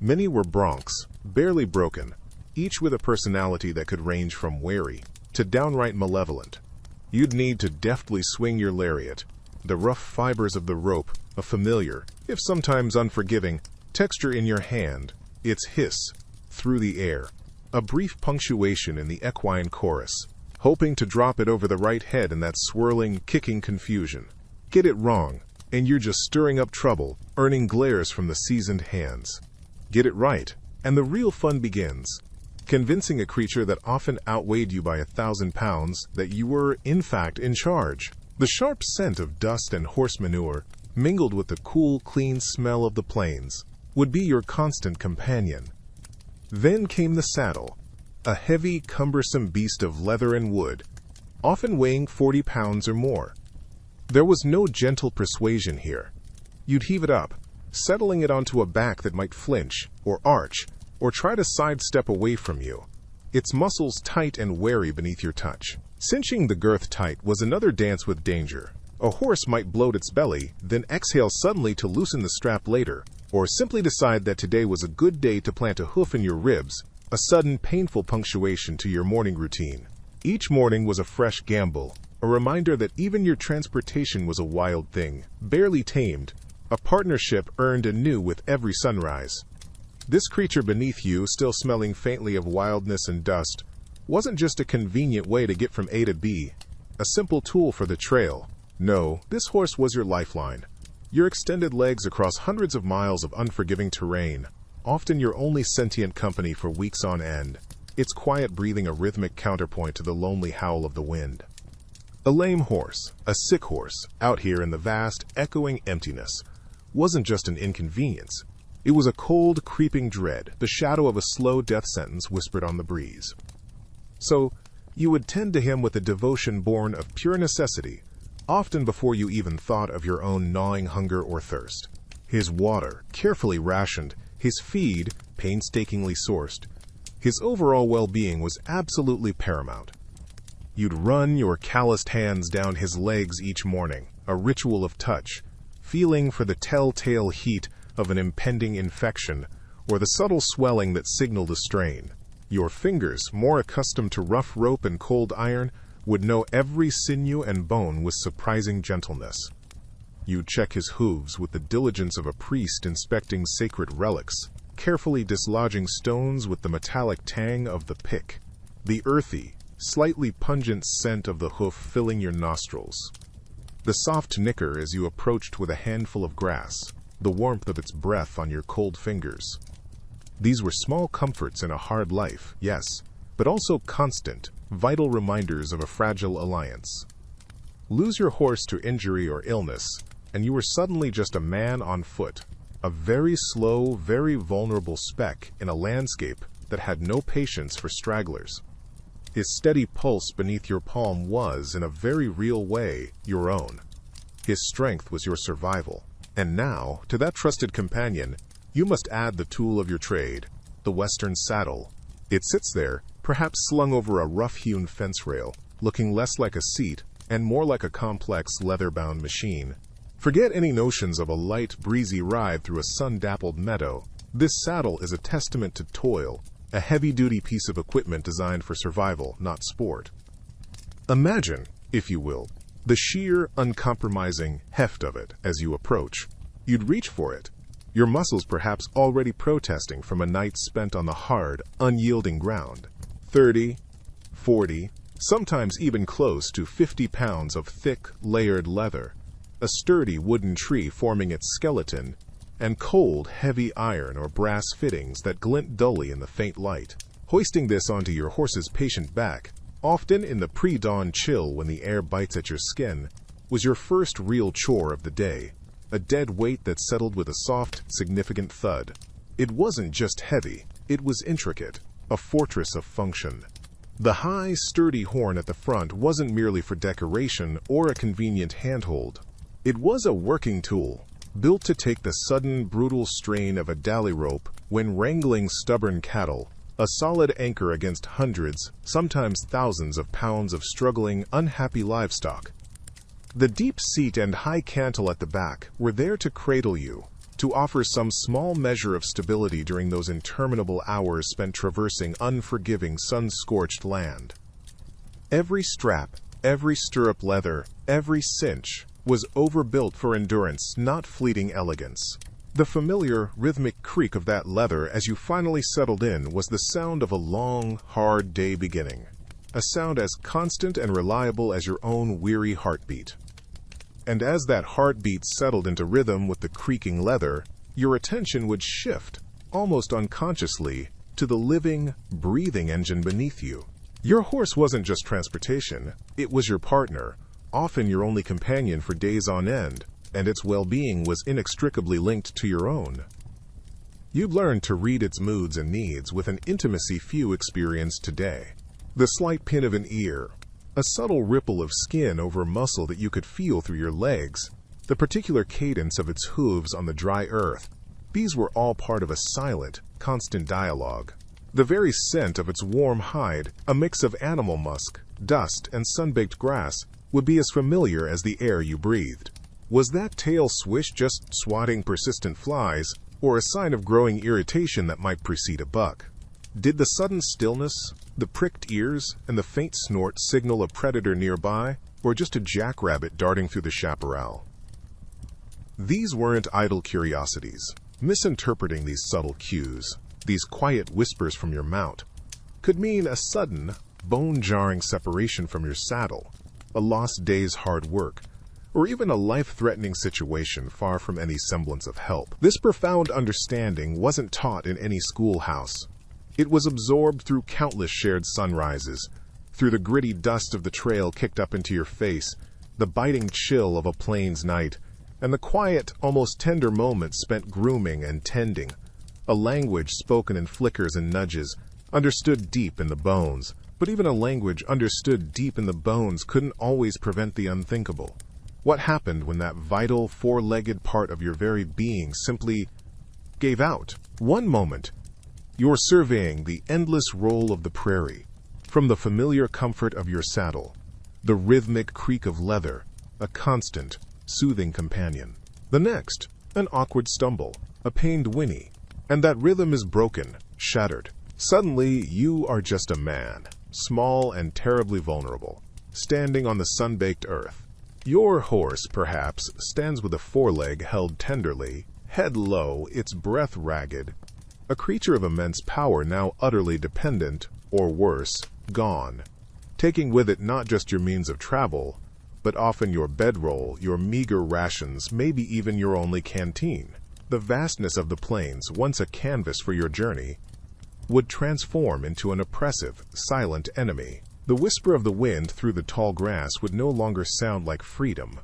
Many were broncs, barely broken, each with a personality that could range from wary to downright malevolent. You'd need to deftly swing your lariat, the rough fibers of the rope, a familiar, if sometimes unforgiving, texture in your hand, its hiss through the air, a brief punctuation in the equine chorus, hoping to drop it over the right head in that swirling, kicking confusion. Get it wrong, and you're just stirring up trouble, earning glares from the seasoned hands. Get it right, and the real fun begins. Convincing a creature that often outweighed you by 1,000 pounds that you were, in fact, in charge. The sharp scent of dust and horse manure, mingled with the cool, clean smell of the plains, would be your constant companion. Then came the saddle, a heavy, cumbersome beast of leather and wood, often weighing 40 pounds or more. There was no gentle persuasion here. You'd heave it up, settling it onto a back that might flinch, or arch, or try to sidestep away from you, its muscles tight and wary beneath your touch. Cinching the girth tight was another dance with danger. A horse might bloat its belly, then exhale suddenly to loosen the strap later, or simply decide that today was a good day to plant a hoof in your ribs, a sudden painful punctuation to your morning routine. Each morning was a fresh gamble, a reminder that even your transportation was a wild thing, barely tamed, a partnership earned anew with every sunrise. This creature beneath you, still smelling faintly of wildness and dust, wasn't just a convenient way to get from A to B, a simple tool for the trail. No, this horse was your lifeline, your extended legs across hundreds of miles of unforgiving terrain, often your only sentient company for weeks on end, its quiet breathing a rhythmic counterpoint to the lonely howl of the wind. A lame horse, a sick horse, out here in the vast, echoing emptiness, wasn't just an inconvenience. It was a cold, creeping dread, the shadow of a slow death sentence whispered on the breeze. So, you would tend to him with a devotion born of pure necessity, often before you even thought of your own gnawing hunger or thirst. His water, carefully rationed, his feed, painstakingly sourced, his overall well-being was absolutely paramount. You'd run your calloused hands down his legs each morning, a ritual of touch, feeling for the telltale heat of an impending infection, or the subtle swelling that signaled a strain. Your fingers, more accustomed to rough rope and cold iron, would know every sinew and bone with surprising gentleness. You'd check his hooves with the diligence of a priest inspecting sacred relics, carefully dislodging stones with the metallic tang of the pick, the earthy, slightly pungent scent of the hoof filling your nostrils, the soft nicker as you approached with a handful of grass, the warmth of its breath on your cold fingers. These were small comforts in a hard life, yes, but also constant, vital reminders of a fragile alliance. Lose your horse to injury or illness, and you were suddenly just a man on foot, a very slow, very vulnerable speck in a landscape that had no patience for stragglers. His steady pulse beneath your palm was, in a very real way, your own. His strength was your survival. And now, to that trusted companion, you must add the tool of your trade, the Western saddle. It sits there, perhaps slung over a rough-hewn fence rail, looking less like a seat and more like a complex leather-bound machine. Forget any notions of a light, breezy ride through a sun-dappled meadow. This saddle is a testament to toil, a heavy-duty piece of equipment designed for survival, not sport. Imagine, if you will, the sheer, uncompromising heft of it as you approach. You'd reach for it, your muscles perhaps already protesting from a night spent on the hard, unyielding ground. 30, 40, sometimes even close to 50 pounds of thick, layered leather, a sturdy wooden tree forming its skeleton, and cold, heavy iron or brass fittings that glint dully in the faint light. Hoisting this onto your horse's patient back, often in the pre-dawn chill when the air bites at your skin, was your first real chore of the day, a dead weight that settled with a soft, significant thud. It wasn't just heavy, it was intricate, a fortress of function. The high, sturdy horn at the front wasn't merely for decoration or a convenient handhold. It was a working tool, built to take the sudden, brutal strain of a dally rope when wrangling stubborn cattle, a solid anchor against hundreds, sometimes thousands of pounds of struggling, unhappy livestock. The deep seat and high cantle at the back were there to cradle you, to offer some small measure of stability during those interminable hours spent traversing unforgiving, sun-scorched land. Every strap, every stirrup leather, every cinch was overbuilt for endurance, not fleeting elegance. The familiar, rhythmic creak of that leather as you finally settled in was the sound of a long, hard day beginning, a sound as constant and reliable as your own weary heartbeat. And as that heartbeat settled into rhythm with the creaking leather, your attention would shift, almost unconsciously, to the living, breathing engine beneath you. Your horse wasn't just transportation, it was your partner, often your only companion for days on end, and its well-being was inextricably linked to your own. You'd learned to read its moods and needs with an intimacy few experience today. The slight pin of an ear, a subtle ripple of skin over muscle that you could feel through your legs, the particular cadence of its hooves on the dry earth, these were all part of a silent, constant dialogue. The very scent of its warm hide, a mix of animal musk, dust, and sun-baked grass, would be as familiar as the air you breathed. Was that tail swish just swatting persistent flies, or a sign of growing irritation that might precede a buck? Did the sudden stillness, the pricked ears, and the faint snort signal a predator nearby, or just a jackrabbit darting through the chaparral? These weren't idle curiosities. Misinterpreting these subtle cues, these quiet whispers from your mount, could mean a sudden, bone-jarring separation from your saddle, a lost day's hard work, or even a life-threatening situation far from any semblance of help. This profound understanding wasn't taught in any schoolhouse. It was absorbed through countless shared sunrises, through the gritty dust of the trail kicked up into your face, the biting chill of a plains night, and the quiet, almost tender moments spent grooming and tending, a language spoken in flickers and nudges, understood deep in the bones. But even a language understood deep in the bones couldn't always prevent the unthinkable. What happened when that vital, four-legged part of your very being simply gave out? One moment, you're surveying the endless roll of the prairie, from the familiar comfort of your saddle, the rhythmic creak of leather, a constant, soothing companion. The next, an awkward stumble, a pained whinny, and that rhythm is broken, shattered. Suddenly, you are just a man, small and terribly vulnerable, standing on the sun-baked earth. Your horse, perhaps, stands with a foreleg held tenderly, head low, its breath ragged, a creature of immense power now utterly dependent, or worse, gone, taking with it not just your means of travel, but often your bedroll, your meager rations, maybe even your only canteen. The vastness of the plains, once a canvas for your journey, would transform into an oppressive, silent enemy. The whisper of the wind through the tall grass would no longer sound like freedom,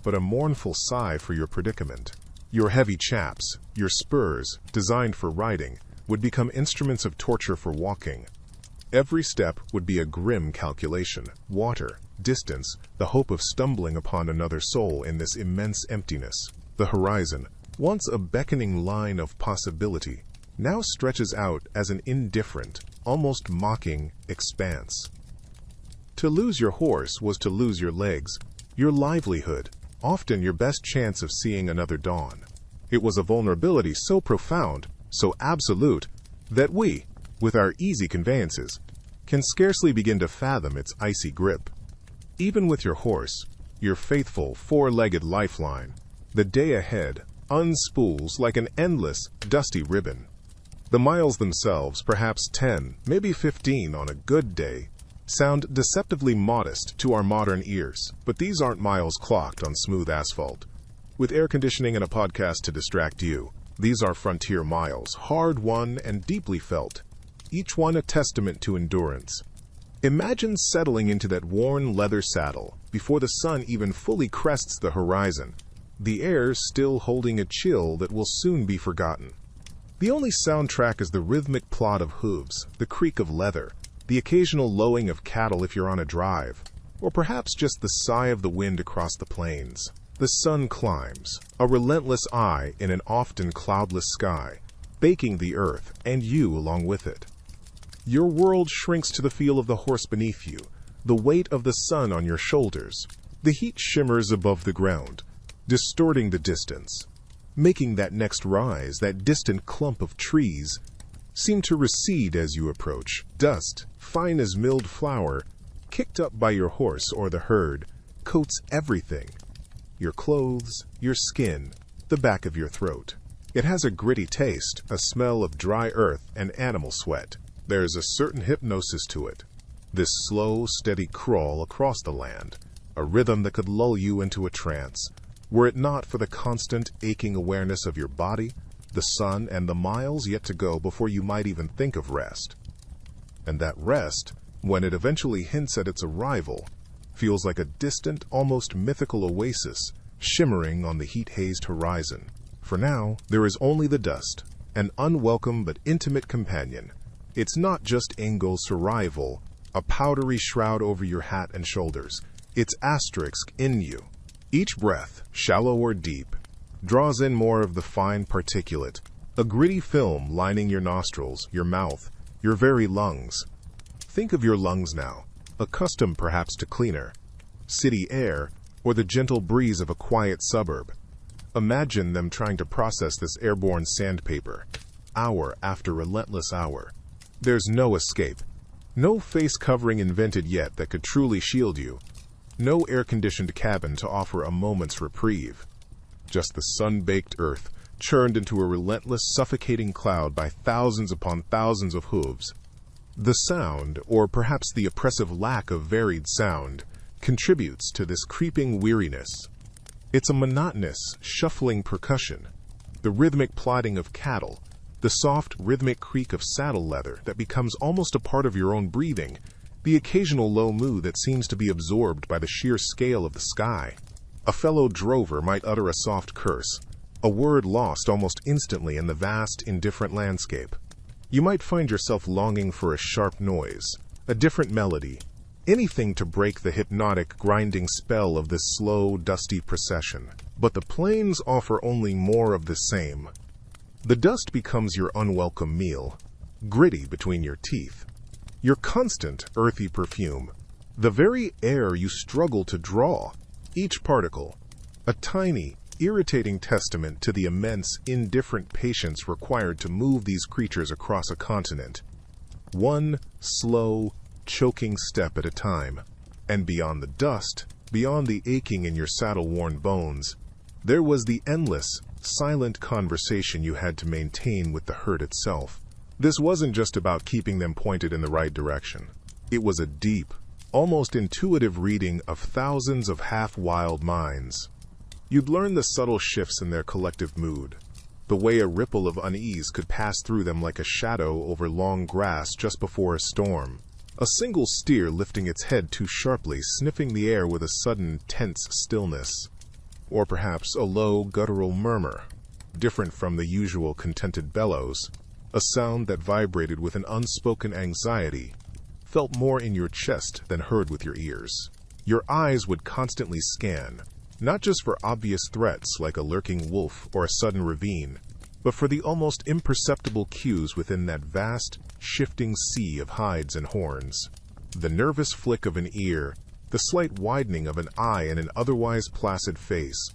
but a mournful sigh for your predicament. Your heavy chaps, your spurs, designed for riding, would become instruments of torture for walking. Every step would be a grim calculation. Water, distance, the hope of stumbling upon another soul in this immense emptiness. The horizon, once a beckoning line of possibility, now stretches out as an indifferent, almost mocking expanse. To lose your horse was to lose your legs, your livelihood, often your best chance of seeing another dawn. It was a vulnerability so profound, so absolute, that we, with our easy conveyances, can scarcely begin to fathom its icy grip. Even with your horse, your faithful four-legged lifeline, the day ahead unspools like an endless, dusty ribbon. The miles themselves, perhaps 10, maybe 15 on a good day, sound deceptively modest to our modern ears, but these aren't miles clocked on smooth asphalt. With air conditioning and a podcast to distract you, these are frontier miles, hard-won and deeply felt, each one a testament to endurance. Imagine settling into that worn leather saddle before the sun even fully crests the horizon, the air still holding a chill that will soon be forgotten. The only soundtrack is the rhythmic plod of hooves, the creak of leather, the occasional lowing of cattle if you're on a drive, or perhaps just the sigh of the wind across the plains. The sun climbs, a relentless eye in an often cloudless sky, baking the earth and you along with it. Your world shrinks to the feel of the horse beneath you, the weight of the sun on your shoulders. The heat shimmers above the ground, distorting the distance, making that next rise, that distant clump of trees, seem to recede as you approach. Dust, fine as milled flour, kicked up by your horse or the herd, coats everything. Your clothes, your skin, the back of your throat. It has a gritty taste, a smell of dry earth and animal sweat. There's a certain hypnosis to it. This slow, steady crawl across the land, a rhythm that could lull you into a trance, were it not for the constant, aching awareness of your body, the sun, and the miles yet to go before you might even think of rest. And that rest, when it eventually hints at its arrival, feels like a distant, almost mythical oasis, shimmering on the heat-hazed horizon. For now, there is only the dust, an unwelcome but intimate companion. It's not just Engel's survival, a powdery shroud over your hat and shoulders. It's asterisk in you. Each breath, shallow or deep, draws in more of the fine particulate, a gritty film lining your nostrils, your mouth, your very lungs. Think of your lungs now, accustomed perhaps to cleaner city air or the gentle breeze of a quiet suburb. Imagine them trying to process this airborne sandpaper, hour after relentless hour. There's no escape, no face covering invented yet that could truly shield you, no air-conditioned cabin to offer a moment's reprieve. Just the sun-baked earth, churned into a relentless, suffocating cloud by thousands upon thousands of hooves. The sound, or perhaps the oppressive lack of varied sound, contributes to this creeping weariness. It's a monotonous, shuffling percussion, the rhythmic plodding of cattle, the soft, rhythmic creak of saddle leather that becomes almost a part of your own breathing, the occasional low moo that seems to be absorbed by the sheer scale of the sky. A fellow drover might utter a soft curse, a word lost almost instantly in the vast, indifferent landscape. You might find yourself longing for a sharp noise, a different melody, anything to break the hypnotic, grinding spell of this slow, dusty procession. But the plains offer only more of the same. The dust becomes your unwelcome meal, gritty between your teeth. Your constant, earthy perfume, the very air you struggle to draw, each particle, a tiny, irritating testament to the immense, indifferent patience required to move these creatures across a continent. One slow, choking step at a time. And beyond the dust, beyond the aching in your saddle-worn bones, there was the endless, silent conversation you had to maintain with the herd itself. This wasn't just about keeping them pointed in the right direction. It was a deep, almost intuitive reading of thousands of half-wild minds. You'd learn the subtle shifts in their collective mood, the way a ripple of unease could pass through them like a shadow over long grass just before a storm. A single steer lifting its head too sharply, sniffing the air with a sudden, tense stillness. Or perhaps a low, guttural murmur, different from the usual contented bellows, a sound that vibrated with an unspoken anxiety, felt more in your chest than heard with your ears. Your eyes would constantly scan, not just for obvious threats like a lurking wolf or a sudden ravine, but for the almost imperceptible cues within that vast, shifting sea of hides and horns. The nervous flick of an ear, the slight widening of an eye in an otherwise placid face,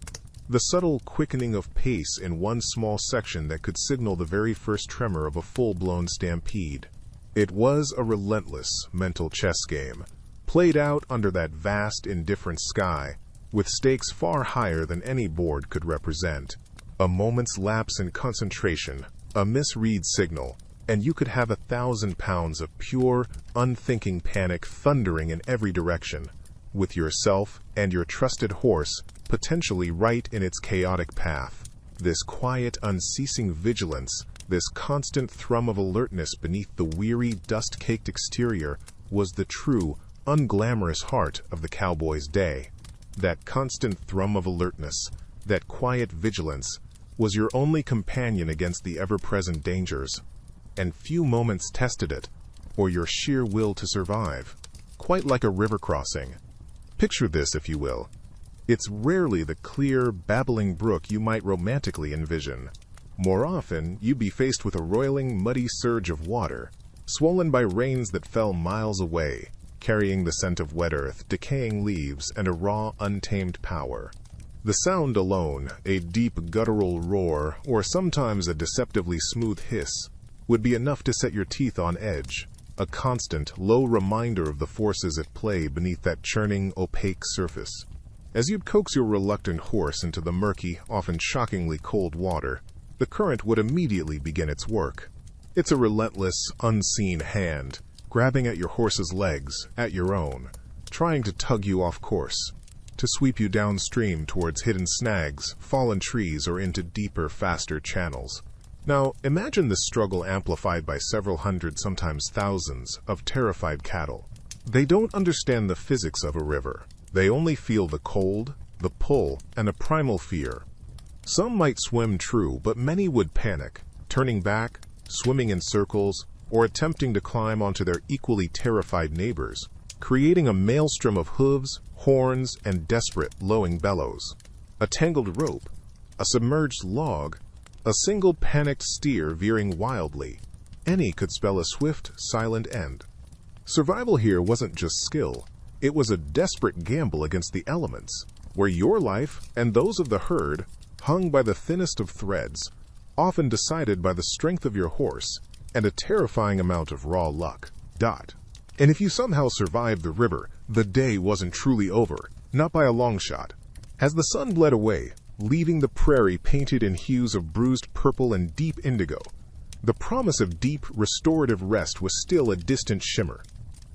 the subtle quickening of pace in one small section that could signal the very first tremor of a full-blown stampede. It was a relentless mental chess game, played out under that vast, indifferent sky, with stakes far higher than any board could represent. A moment's lapse in concentration, a misread signal, and you could have 1,000 pounds of pure, unthinking panic thundering in every direction, with yourself and your trusted horse potentially right in its chaotic path. This quiet, unceasing vigilance, this constant thrum of alertness beneath the weary, dust-caked exterior, was the true, unglamorous heart of the cowboy's day. That constant thrum of alertness, that quiet vigilance, was your only companion against the ever-present dangers, and few moments tested it, or your sheer will to survive. Quite like a river crossing. Picture this, if you will. It's rarely the clear, babbling brook you might romantically envision. More often, you'd be faced with a roiling, muddy surge of water, swollen by rains that fell miles away, carrying the scent of wet earth, decaying leaves, and a raw, untamed power. The sound alone, a deep guttural roar, or sometimes a deceptively smooth hiss, would be enough to set your teeth on edge, a constant, low reminder of the forces at play beneath that churning, opaque surface. As you'd coax your reluctant horse into the murky, often shockingly cold water, the current would immediately begin its work. It's a relentless, unseen hand, grabbing at your horse's legs, at your own, trying to tug you off course, to sweep you downstream towards hidden snags, fallen trees, or into deeper, faster channels. Now, imagine this struggle amplified by several hundred, sometimes thousands, of terrified cattle. They don't understand the physics of a river. They only feel the cold, the pull, and a primal fear. Some might swim true, but many would panic, turning back, swimming in circles, or attempting to climb onto their equally terrified neighbors, creating a maelstrom of hooves, horns, and desperate, lowing bellows. A tangled rope, a submerged log, a single panicked steer veering wildly. Any could spell a swift, silent end. Survival here wasn't just skill. It was a desperate gamble against the elements, where your life and those of the herd hung by the thinnest of threads, often decided by the strength of your horse and a terrifying amount of raw luck. And if you somehow survived the river, the day wasn't truly over, not by a long shot. As the sun bled away, leaving the prairie painted in hues of bruised purple and deep indigo, the promise of deep, restorative rest was still a distant shimmer.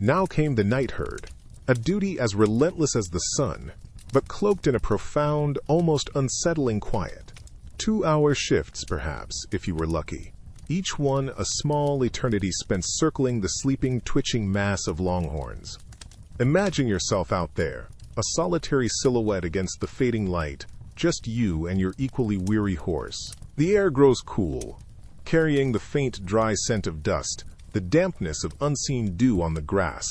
Now came the night herd, a duty as relentless as the sun, but cloaked in a profound, almost unsettling quiet. 2-hour shifts, perhaps, if you were lucky. Each one a small eternity spent circling the sleeping, twitching mass of longhorns. Imagine yourself out there, a solitary silhouette against the fading light, just you and your equally weary horse. The air grows cool, carrying the faint, dry scent of dust, the dampness of unseen dew on the grass,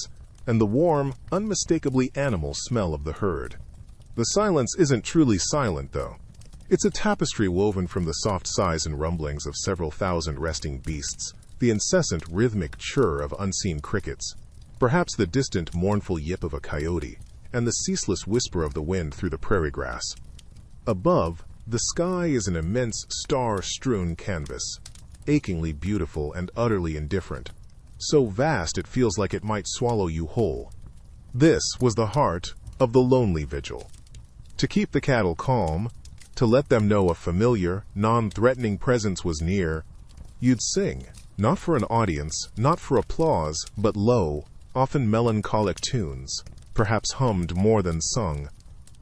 and the warm, unmistakably animal smell of the herd. The silence isn't truly silent, though. It's a tapestry woven from the soft sighs and rumblings of several thousand resting beasts, the incessant rhythmic chirr of unseen crickets, perhaps the distant mournful yip of a coyote, and the ceaseless whisper of the wind through the prairie grass. Above, the sky is an immense star-strewn canvas, achingly beautiful and utterly indifferent, so vast it feels like it might swallow you whole. This was the heart of the lonely vigil. To keep the cattle calm, to let them know a familiar, non-threatening presence was near, you'd sing, not for an audience, not for applause, but low, often melancholic tunes, perhaps hummed more than sung,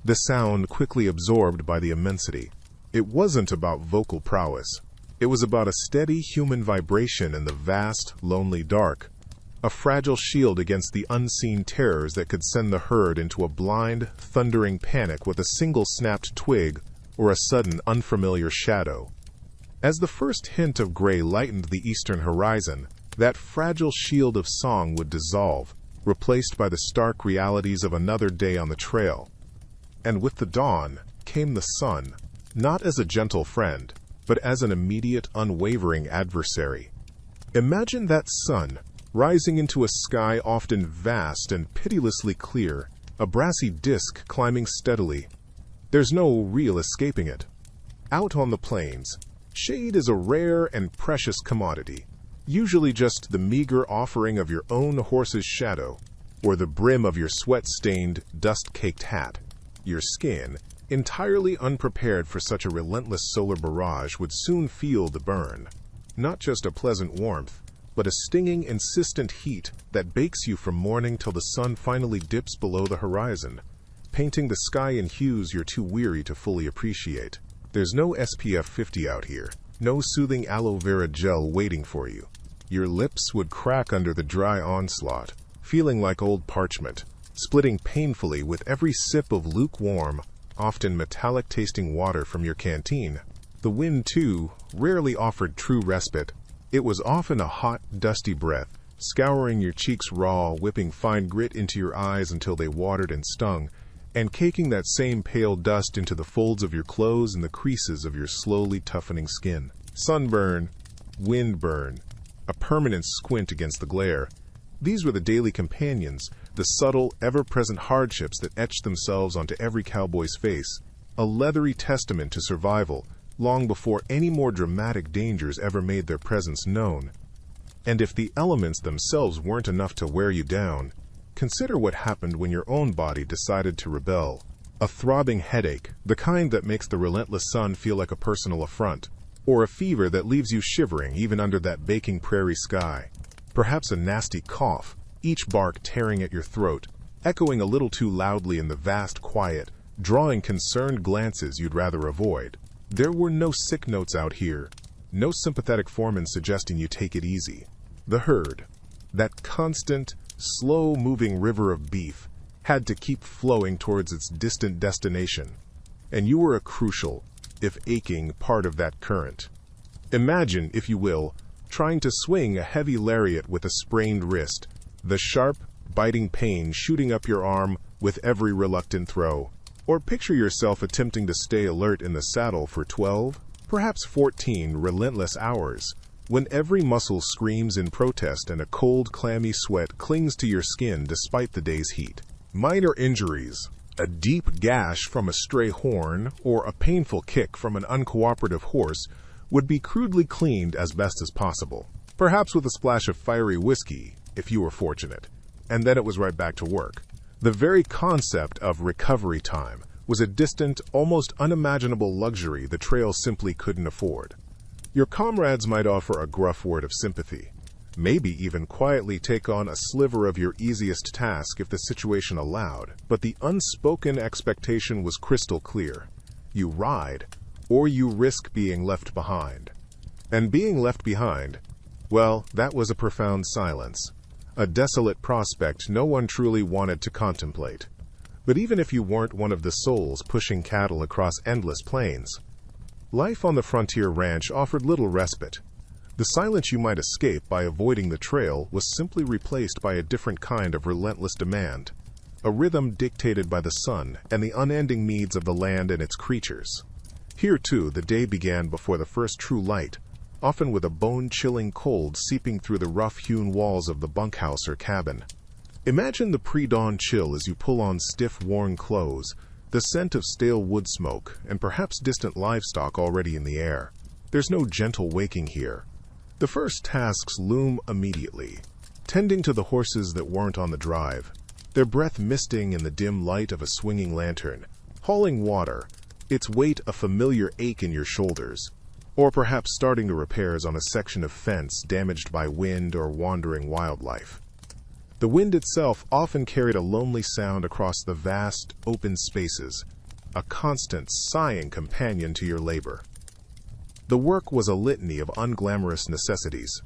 the sound quickly absorbed by the immensity. It wasn't about vocal prowess. It was about a steady human vibration in the vast, lonely dark, a fragile shield against the unseen terrors that could send the herd into a blind, thundering panic with a single snapped twig or a sudden, unfamiliar shadow. As the first hint of gray lightened the eastern horizon, that fragile shield of song would dissolve, replaced by the stark realities of another day on the trail. And with the dawn came the sun, not as a gentle friend, but as an immediate, unwavering adversary. Imagine that sun, rising into a sky often vast and pitilessly clear, a brassy disk climbing steadily. There's no real escaping it. Out on the plains, shade is a rare and precious commodity, usually just the meager offering of your own horse's shadow, or the brim of your sweat-stained, dust-caked hat. Your skin, entirely unprepared for such a relentless solar barrage, would soon feel the burn. Not just a pleasant warmth, but a stinging, insistent heat that bakes you from morning till the sun finally dips below the horizon, painting the sky in hues you're too weary to fully appreciate. There's no SPF 50 out here, no soothing aloe vera gel waiting for you. Your lips would crack under the dry onslaught, feeling like old parchment, splitting painfully with every sip of lukewarm, often metallic-tasting water from your canteen. The wind, too, rarely offered true respite. It was often a hot, dusty breath, scouring your cheeks raw, whipping fine grit into your eyes until they watered and stung, and caking that same pale dust into the folds of your clothes and the creases of your slowly toughening skin. Sunburn, windburn, a permanent squint against the glare. These were the daily companions, the subtle, ever-present hardships that etched themselves onto every cowboy's face, a leathery testament to survival, long before any more dramatic dangers ever made their presence known. And if the elements themselves weren't enough to wear you down, consider what happened when your own body decided to rebel. A throbbing headache, the kind that makes the relentless sun feel like a personal affront, or a fever that leaves you shivering even under that baking prairie sky. Perhaps a nasty cough, each bark tearing at your throat, echoing a little too loudly in the vast quiet, drawing concerned glances you'd rather avoid. There were no sick notes out here, no sympathetic foreman suggesting you take it easy. The herd, that constant, slow-moving river of beef, had to keep flowing towards its distant destination, and you were a crucial, if aching, part of that current. Imagine, if you will, trying to swing a heavy lariat with a sprained wrist, the sharp, biting pain shooting up your arm with every reluctant throw. Or picture yourself attempting to stay alert in the saddle for 12, perhaps 14 relentless hours, when every muscle screams in protest and a cold, clammy sweat clings to your skin despite the day's heat. Minor injuries, a deep gash from a stray horn, or a painful kick from an uncooperative horse would be crudely cleaned as best as possible, perhaps with a splash of fiery whiskey, if you were fortunate, and then it was right back to work. The very concept of recovery time was a distant, almost unimaginable luxury the trail simply couldn't afford. Your comrades might offer a gruff word of sympathy, maybe even quietly take on a sliver of your easiest task if the situation allowed, but the unspoken expectation was crystal clear. You ride, or you risk being left behind. And being left behind, well, that was a profound silence, a desolate prospect no one truly wanted to contemplate. But even if you weren't one of the souls pushing cattle across endless plains, life on the frontier ranch offered little respite. The silence you might escape by avoiding the trail was simply replaced by a different kind of relentless demand, a rhythm dictated by the sun and the unending needs of the land and its creatures. Here, too, the day began before the first true light, often with a bone-chilling cold seeping through the rough-hewn walls of the bunkhouse or cabin. Imagine the pre-dawn chill as you pull on stiff, worn clothes, the scent of stale wood smoke, and perhaps distant livestock already in the air. There's no gentle waking here. The first tasks loom immediately, tending to the horses that weren't on the drive, their breath misting in the dim light of a swinging lantern, hauling water, its weight a familiar ache in your shoulders, or perhaps starting the repairs on a section of fence damaged by wind or wandering wildlife. The wind itself often carried a lonely sound across the vast, open spaces, a constant, sighing companion to your labor. The work was a litany of unglamorous necessities.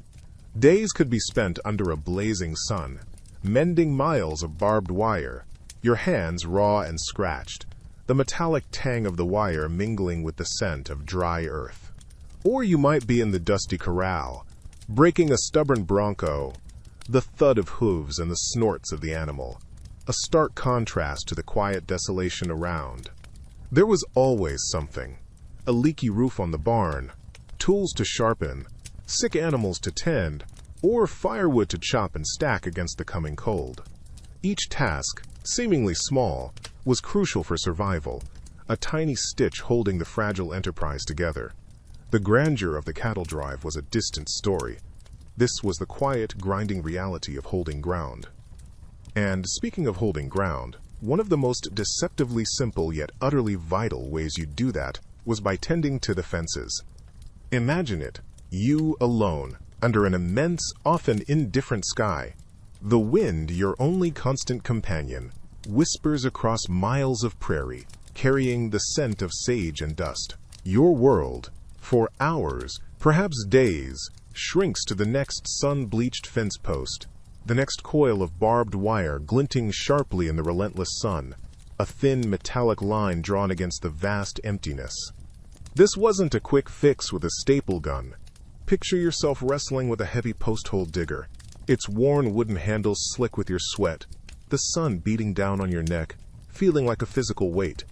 Days could be spent under a blazing sun, mending miles of barbed wire, your hands raw and scratched, the metallic tang of the wire mingling with the scent of dry earth. Or you might be in the dusty corral, breaking a stubborn bronco, the thud of hooves and the snorts of the animal, a stark contrast to the quiet desolation around. There was always something, a leaky roof on the barn, tools to sharpen, sick animals to tend, or firewood to chop and stack against the coming cold. Each task, seemingly small, was crucial for survival, a tiny stitch holding the fragile enterprise together. The grandeur of the cattle drive was a distant story. This was the quiet, grinding reality of holding ground. And speaking of holding ground, one of the most deceptively simple yet utterly vital ways you do that was by tending to the fences. Imagine it, you alone, under an immense, often indifferent sky. The wind, your only constant companion, whispers across miles of prairie, carrying the scent of sage and dust. Your world, for hours, perhaps days, shrinks to the next sun-bleached fence post, the next coil of barbed wire glinting sharply in the relentless sun, a thin metallic line drawn against the vast emptiness. This wasn't a quick fix with a staple gun. Picture yourself wrestling with a heavy post-hole digger, its worn wooden handles slick with your sweat, the sun beating down on your neck, feeling like a physical weight.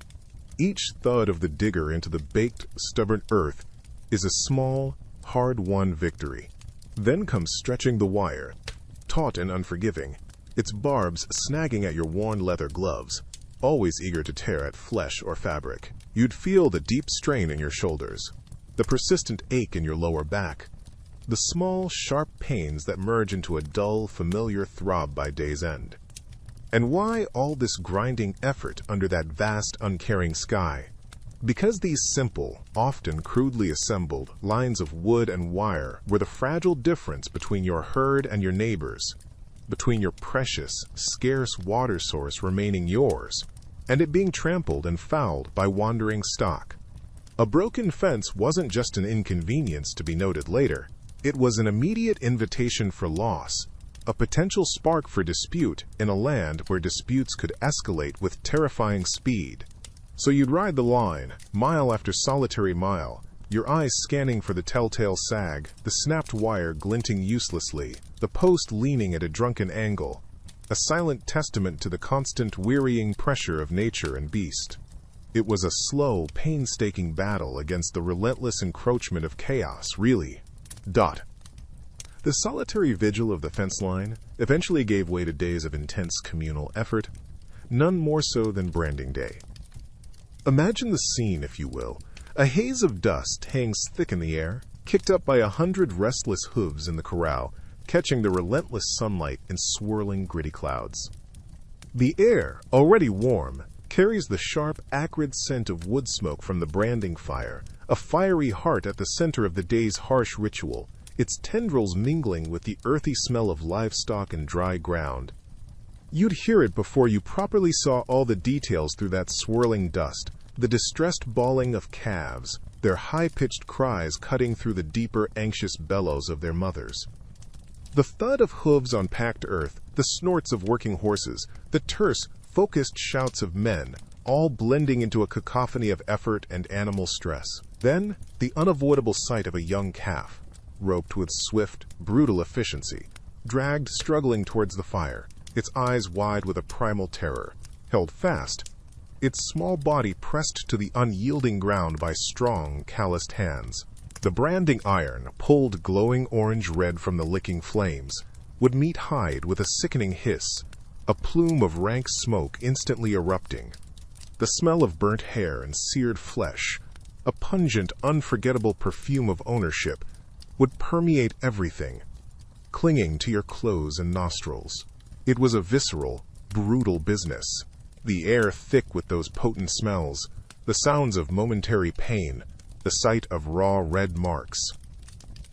Each thud of the digger into the baked, stubborn earth is a small, hard-won victory. Then comes stretching the wire, taut and unforgiving, its barbs snagging at your worn leather gloves, always eager to tear at flesh or fabric. You'd feel the deep strain in your shoulders, the persistent ache in your lower back, the small, sharp pains that merge into a dull, familiar throb by day's end. And why all this grinding effort under that vast, uncaring sky? Because these simple, often crudely assembled, lines of wood and wire were the fragile difference between your herd and your neighbors, between your precious, scarce water source remaining yours, and it being trampled and fouled by wandering stock. A broken fence wasn't just an inconvenience to be noted later. It was an immediate invitation for loss, a potential spark for dispute in a land where disputes could escalate with terrifying speed. So you'd ride the line, mile after solitary mile, your eyes scanning for the telltale sag, the snapped wire glinting uselessly, the post leaning at a drunken angle, a silent testament to the constant wearying pressure of nature and beast. It was a slow, painstaking battle against the relentless encroachment of chaos, really. The solitary vigil of the fence line eventually gave way to days of intense communal effort, none more so than branding day. Imagine the scene, if you will. A haze of dust hangs thick in the air, kicked up by 100 restless hooves in the corral, catching the relentless sunlight in swirling, gritty clouds. The air, already warm, carries the sharp, acrid scent of wood smoke from the branding fire, a fiery heart at the center of the day's harsh ritual, its tendrils mingling with the earthy smell of livestock and dry ground. You'd hear it before you properly saw all the details through that swirling dust, the distressed bawling of calves, their high-pitched cries cutting through the deeper, anxious bellows of their mothers. The thud of hooves on packed earth, the snorts of working horses, the terse, focused shouts of men, all blending into a cacophony of effort and animal stress. Then, the unavoidable sight of a young calf, roped with swift, brutal efficiency, dragged struggling towards the fire, its eyes wide with a primal terror, held fast, its small body pressed to the unyielding ground by strong, calloused hands. The branding iron, pulled glowing orange-red from the licking flames, would meet hide with a sickening hiss, a plume of rank smoke instantly erupting. The smell of burnt hair and seared flesh, a pungent, unforgettable perfume of ownership, would permeate everything, clinging to your clothes and nostrils. It was a visceral, brutal business, the air thick with those potent smells, the sounds of momentary pain, the sight of raw red marks.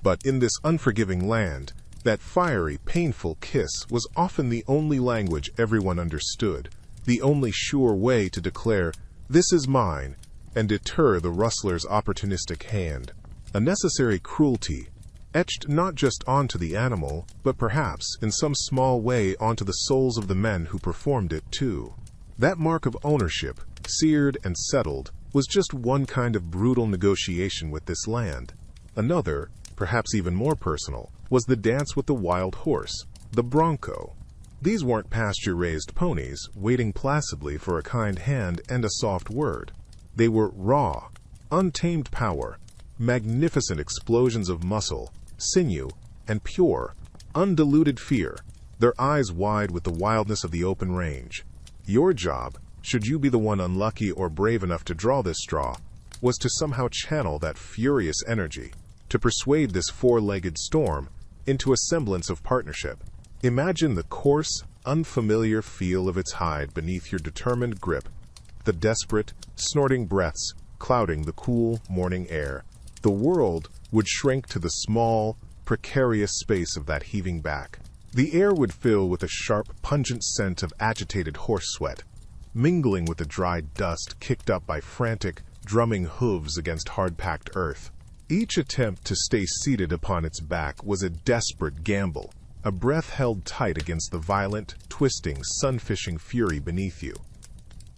But in this unforgiving land, that fiery, painful kiss was often the only language everyone understood, the only sure way to declare, "This is mine," and deter the rustler's opportunistic hand. A necessary cruelty, etched not just onto the animal, but perhaps, in some small way, onto the souls of the men who performed it too. That mark of ownership, seared and settled, was just one kind of brutal negotiation with this land. Another, perhaps even more personal, was the dance with the wild horse, the bronco. These weren't pasture-raised ponies, waiting placidly for a kind hand and a soft word. They were raw, untamed power, magnificent explosions of muscle, sinew, and pure, undiluted fear, their eyes wide with the wildness of the open range. Your job, should you be the one unlucky or brave enough to draw this straw, was to somehow channel that furious energy, to persuade this four-legged storm into a semblance of partnership. Imagine the coarse, unfamiliar feel of its hide beneath your determined grip, the desperate, snorting breaths clouding the cool morning air. The world would shrink to the small, precarious space of that heaving back. The air would fill with a sharp, pungent scent of agitated horse sweat, mingling with the dry dust kicked up by frantic, drumming hooves against hard-packed earth. Each attempt to stay seated upon its back was a desperate gamble, a breath held tight against the violent, twisting, sun-fishing fury beneath you.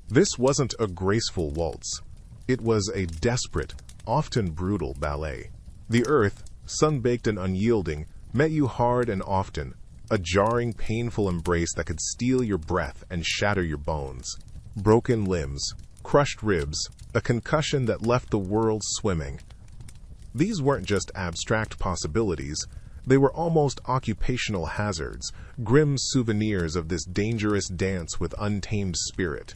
This wasn't a graceful waltz. It was a desperate, often brutal ballet. The earth, sun-baked and unyielding, met you hard and often, a jarring, painful embrace that could steal your breath and shatter your bones. Broken limbs, crushed ribs, a concussion that left the world swimming. These weren't just abstract possibilities, they were almost occupational hazards, grim souvenirs of this dangerous dance with untamed spirit.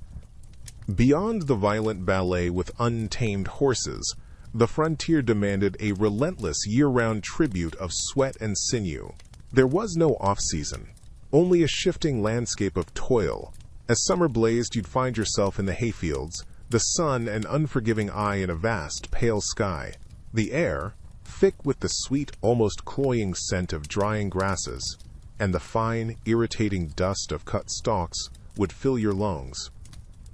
Beyond the violent ballet with untamed horses, the frontier demanded a relentless year-round tribute of sweat and sinew. There was no off-season, only a shifting landscape of toil. As summer blazed, you'd find yourself in the hayfields, the sun an unforgiving eye in a vast, pale sky. The air, thick with the sweet, almost cloying scent of drying grasses, and the fine, irritating dust of cut stalks would fill your lungs.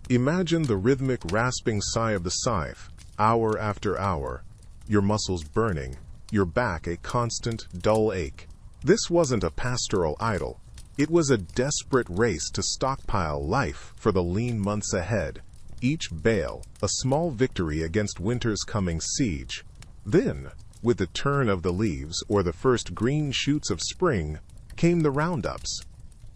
Imagine the rhythmic, rasping sigh of the scythe, hour after hour, your muscles burning, your back a constant, dull ache. This wasn't a pastoral idyll. It was a desperate race to stockpile life for the lean months ahead, each bale a small victory against winter's coming siege. Then, with the turn of the leaves or the first green shoots of spring, came the roundups.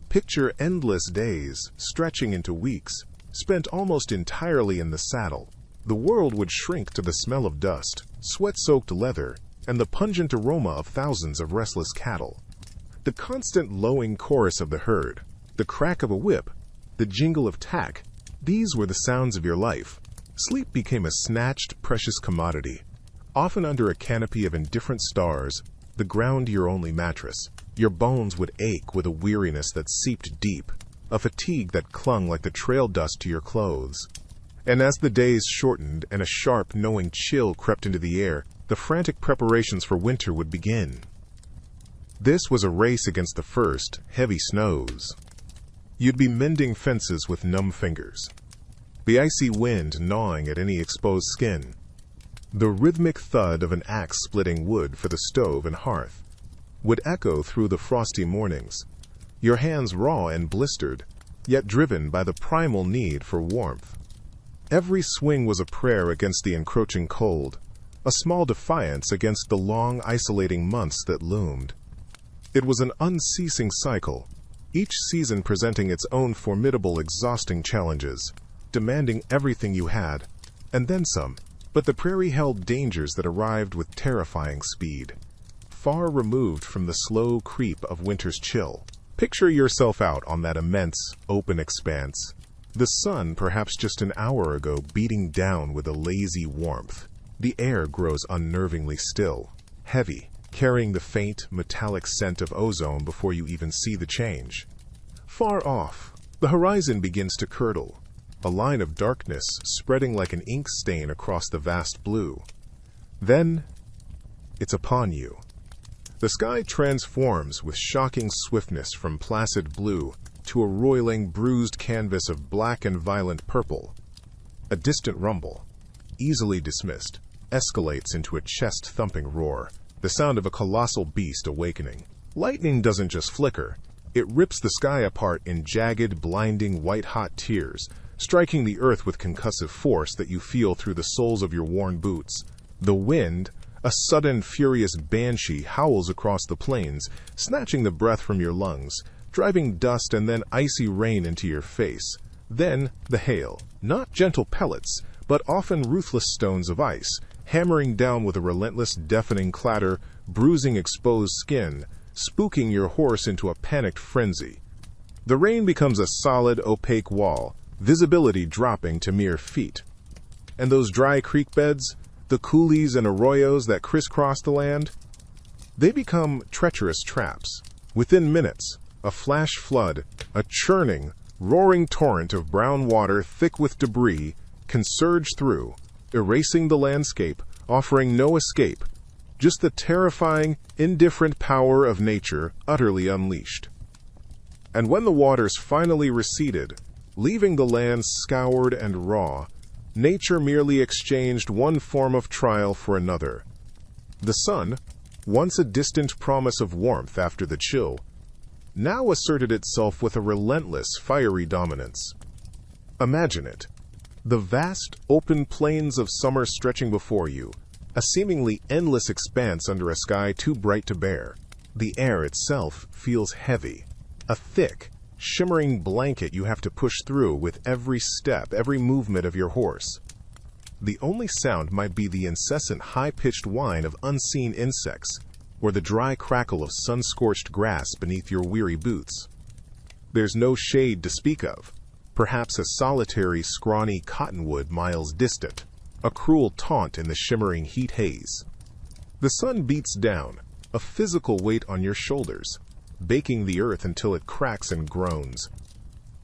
Picture endless days, stretching into weeks, spent almost entirely in the saddle. The world would shrink to the smell of dust, sweat-soaked leather, and the pungent aroma of thousands of restless cattle. The constant lowing chorus of the herd, the crack of a whip, the jingle of tack, these were the sounds of your life. Sleep became a snatched, precious commodity. Often under a canopy of indifferent stars, the ground your only mattress, your bones would ache with a weariness that seeped deep, a fatigue that clung like the trail dust to your clothes. And as the days shortened and a sharp, knowing chill crept into the air, the frantic preparations for winter would begin. This was a race against the first, heavy snows. You'd be mending fences with numb fingers, the icy wind gnawing at any exposed skin, the rhythmic thud of an axe splitting wood for the stove and hearth would echo through the frosty mornings, your hands raw and blistered, yet driven by the primal need for warmth. Every swing was a prayer against the encroaching cold, a small defiance against the long, isolating months that loomed. It was an unceasing cycle, each season presenting its own formidable, exhausting challenges, demanding everything you had, and then some. But the prairie held dangers that arrived with terrifying speed, far removed from the slow creep of winter's chill. Picture yourself out on that immense, open expanse. The sun, perhaps just an hour ago, beating down with a lazy warmth. The air grows unnervingly still, heavy, carrying the faint, metallic scent of ozone before you even see the change. Far off, the horizon begins to curdle, a line of darkness spreading like an ink stain across the vast blue. Then, it's upon you. The sky transforms with shocking swiftness from placid blue to a roiling, bruised canvas of black and violent purple. A distant rumble, easily dismissed, escalates into a chest-thumping roar, the sound of a colossal beast awakening. Lightning doesn't just flicker, it rips the sky apart in jagged, blinding, white-hot tears, striking the earth with concussive force that you feel through the soles of your worn boots. The wind, a sudden, furious banshee, howls across the plains, snatching the breath from your lungs, driving dust and then icy rain into your face. Then the hail, not gentle pellets, but often ruthless stones of ice, hammering down with a relentless, deafening clatter, bruising exposed skin, spooking your horse into a panicked frenzy. The rain becomes a solid, opaque wall, visibility dropping to mere feet. And those dry creek beds, the coulees and arroyos that crisscross the land, they become treacherous traps. Within minutes, a flash flood, a churning, roaring torrent of brown water thick with debris can surge through, erasing the landscape, offering no escape, just the terrifying, indifferent power of nature utterly unleashed. And when the waters finally receded, leaving the land scoured and raw, nature merely exchanged one form of trial for another. The sun, once a distant promise of warmth after the chill, now asserted itself with a relentless, fiery dominance. Imagine it. The vast, open plains of summer stretching before you, a seemingly endless expanse under a sky too bright to bear. The air itself feels heavy, a thick, shimmering blanket you have to push through with every step, every movement of your horse. The only sound might be the incessant high-pitched whine of unseen insects, or the dry crackle of sun-scorched grass beneath your weary boots. There's no shade to speak of, perhaps a solitary, scrawny cottonwood miles distant, a cruel taunt in the shimmering heat haze. The sun beats down, a physical weight on your shoulders, baking the earth until it cracks and groans.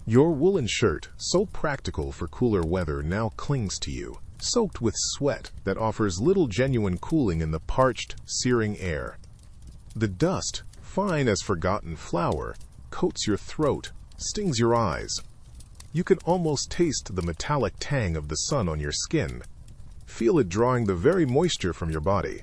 Your woolen shirt, so practical for cooler weather, now clings to you, soaked with sweat that offers little genuine cooling in the parched, searing air. The dust, fine as forgotten flour, coats your throat, stings your eyes. You can almost taste the metallic tang of the sun on your skin. Feel it drawing the very moisture from your body.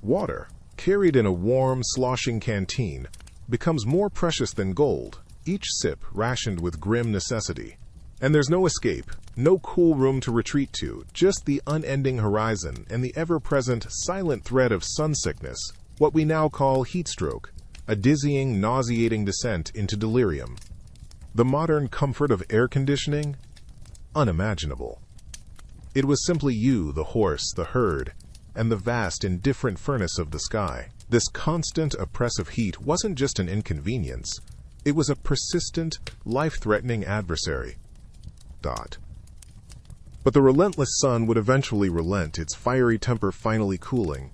Water, carried in a warm, sloshing canteen, becomes more precious than gold, each sip rationed with grim necessity. And there's no escape, no cool room to retreat to, just the unending horizon and the ever-present silent threat of sun sickness, what we now call heat stroke, a dizzying, nauseating descent into delirium. The modern comfort of air conditioning? Unimaginable. It was simply you, the horse, the herd, and the vast, indifferent furnace of the sky. This constant, oppressive heat wasn't just an inconvenience. It was a persistent, life-threatening adversary. But the relentless sun would eventually relent, its fiery temper finally cooling.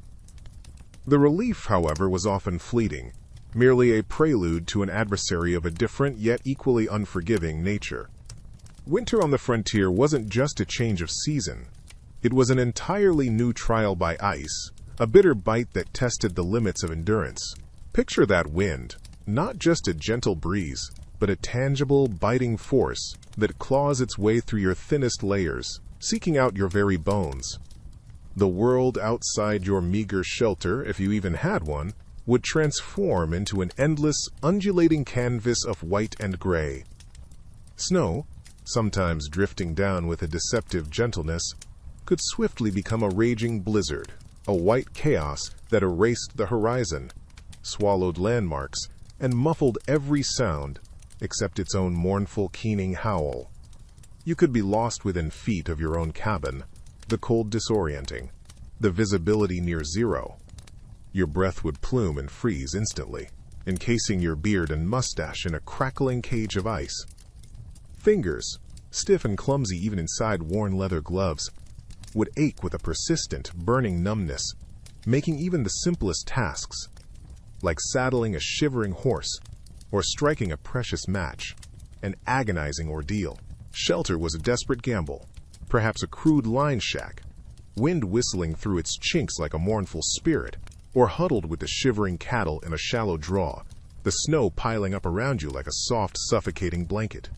The relief, however, was often fleeting, merely a prelude to an adversary of a different yet equally unforgiving nature. Winter on the frontier wasn't just a change of season. It was an entirely new trial by ice, a bitter bite that tested the limits of endurance. Picture that wind, not just a gentle breeze, but a tangible, biting force that claws its way through your thinnest layers, seeking out your very bones. The world outside your meager shelter, if you even had one, would transform into an endless, undulating canvas of white and gray. Snow, sometimes drifting down with a deceptive gentleness, could swiftly become a raging blizzard, a white chaos that erased the horizon, swallowed landmarks, and muffled every sound except its own mournful, keening howl. You could be lost within feet of your own cabin, the cold disorienting, the visibility near zero. Your breath would plume and freeze instantly, encasing your beard and mustache in a crackling cage of ice. Fingers, stiff and clumsy even inside worn leather gloves, would ache with a persistent, burning numbness, making even the simplest tasks, like saddling a shivering horse or striking a precious match, an agonizing ordeal. Shelter was a desperate gamble, perhaps a crude line shack, wind whistling through its chinks like a mournful spirit, or huddled with the shivering cattle in a shallow draw, the snow piling up around you like a soft, suffocating blanket.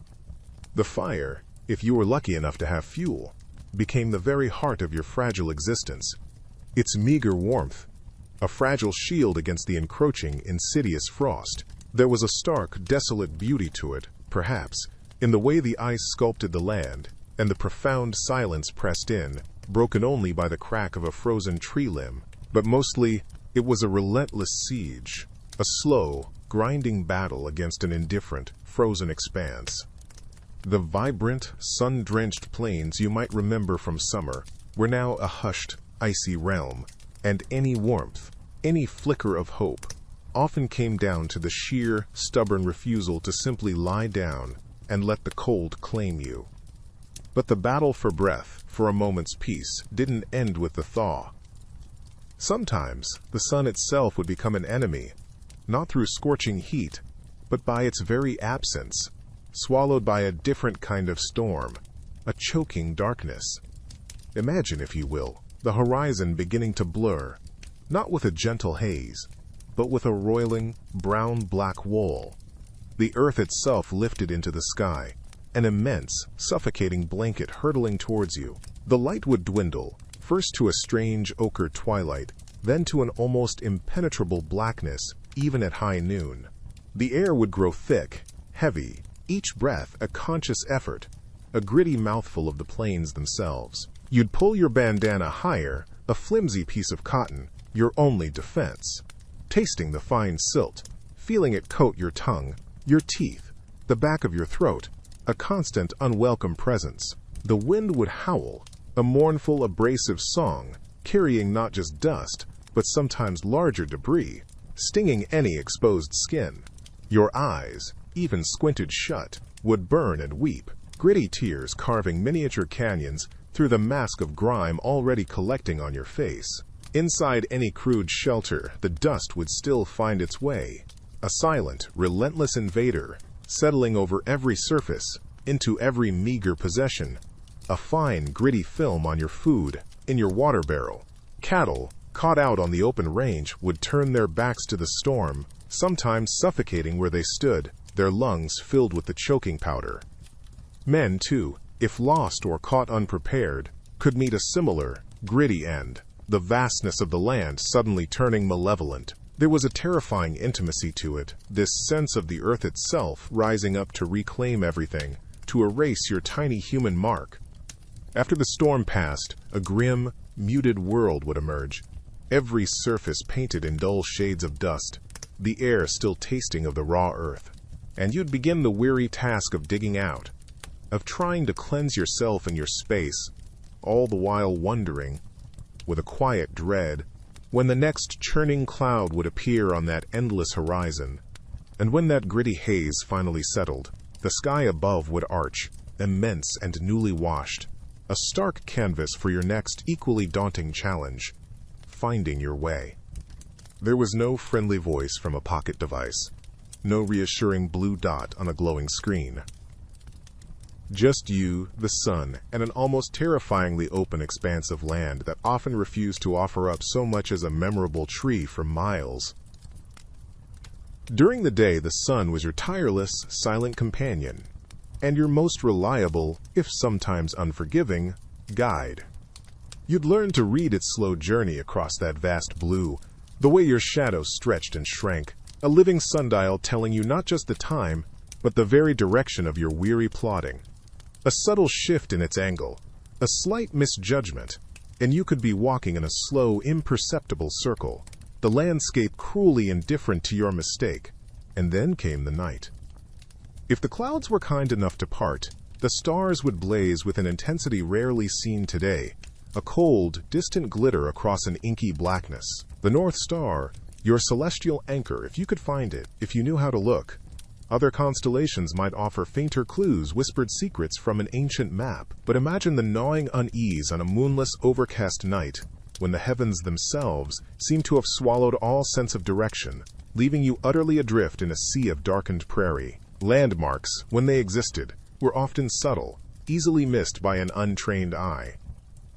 The fire, if you were lucky enough to have fuel, became the very heart of your fragile existence. Its meager warmth, a fragile shield against the encroaching, insidious frost. There was a stark, desolate beauty to it, perhaps, in the way the ice sculpted the land, and the profound silence pressed in, broken only by the crack of a frozen tree limb. But mostly, it was a relentless siege, a slow, grinding battle against an indifferent, frozen expanse. The vibrant, sun-drenched plains you might remember from summer were now a hushed, icy realm, and any warmth, any flicker of hope, often came down to the sheer, stubborn refusal to simply lie down and let the cold claim you. But the battle for breath, for a moment's peace, didn't end with the thaw. Sometimes the sun itself would become an enemy, not through scorching heat, but by its very absence, swallowed by a different kind of storm, a choking darkness. Imagine, if you will, the horizon beginning to blur, not with a gentle haze, but with a roiling, brown-black wall. The earth itself lifted into the sky, an immense, suffocating blanket hurtling towards you. The light would dwindle, first to a strange ochre twilight, then to an almost impenetrable blackness, even at high noon. The air would grow thick, heavy, each breath a conscious effort, a gritty mouthful of the plains themselves. You'd pull your bandana higher, a flimsy piece of cotton, your only defense. Tasting the fine silt, feeling it coat your tongue, your teeth, the back of your throat, a constant unwelcome presence. The wind would howl, a mournful, abrasive song, carrying not just dust, but sometimes larger debris, stinging any exposed skin. Your eyes, even squinted shut, would burn and weep, gritty tears carving miniature canyons through the mask of grime already collecting on your face. Inside any crude shelter, the dust would still find its way, a silent, relentless invader, settling over every surface, into every meager possession, a fine, gritty film on your food, in your water barrel. Cattle, caught out on the open range, would turn their backs to the storm, sometimes suffocating where they stood, their lungs filled with the choking powder. Men, too, if lost or caught unprepared, could meet a similar, gritty end, the vastness of the land suddenly turning malevolent. There was a terrifying intimacy to it, this sense of the earth itself rising up to reclaim everything, to erase your tiny human mark. After the storm passed, a grim, muted world would emerge, every surface painted in dull shades of dust, the air still tasting of the raw earth. And you'd begin the weary task of digging out, of trying to cleanse yourself and your space, all the while wondering, with a quiet dread, when the next churning cloud would appear on that endless horizon. And when that gritty haze finally settled, the sky above would arch, immense and newly washed, a stark canvas for your next equally daunting challenge, finding your way. There was no friendly voice from a pocket device, no reassuring blue dot on a glowing screen. Just you, the sun, and an almost terrifyingly open expanse of land that often refused to offer up so much as a memorable tree for miles. During the day, the sun was your tireless, silent companion, and your most reliable, if sometimes unforgiving, guide. You'd learn to read its slow journey across that vast blue, the way your shadow stretched and shrank, a living sundial telling you not just the time, but the very direction of your weary plodding. A subtle shift in its angle, a slight misjudgment, and you could be walking in a slow, imperceptible circle, the landscape cruelly indifferent to your mistake. And then came the night. If the clouds were kind enough to part, the stars would blaze with an intensity rarely seen today, a cold, distant glitter across an inky blackness. The North Star, your celestial anchor if you could find it, if you knew how to look. Other constellations might offer fainter clues, whispered secrets from an ancient map. But imagine the gnawing unease on a moonless, overcast night, when the heavens themselves seem to have swallowed all sense of direction, leaving you utterly adrift in a sea of darkened prairie. Landmarks, when they existed, were often subtle, easily missed by an untrained eye.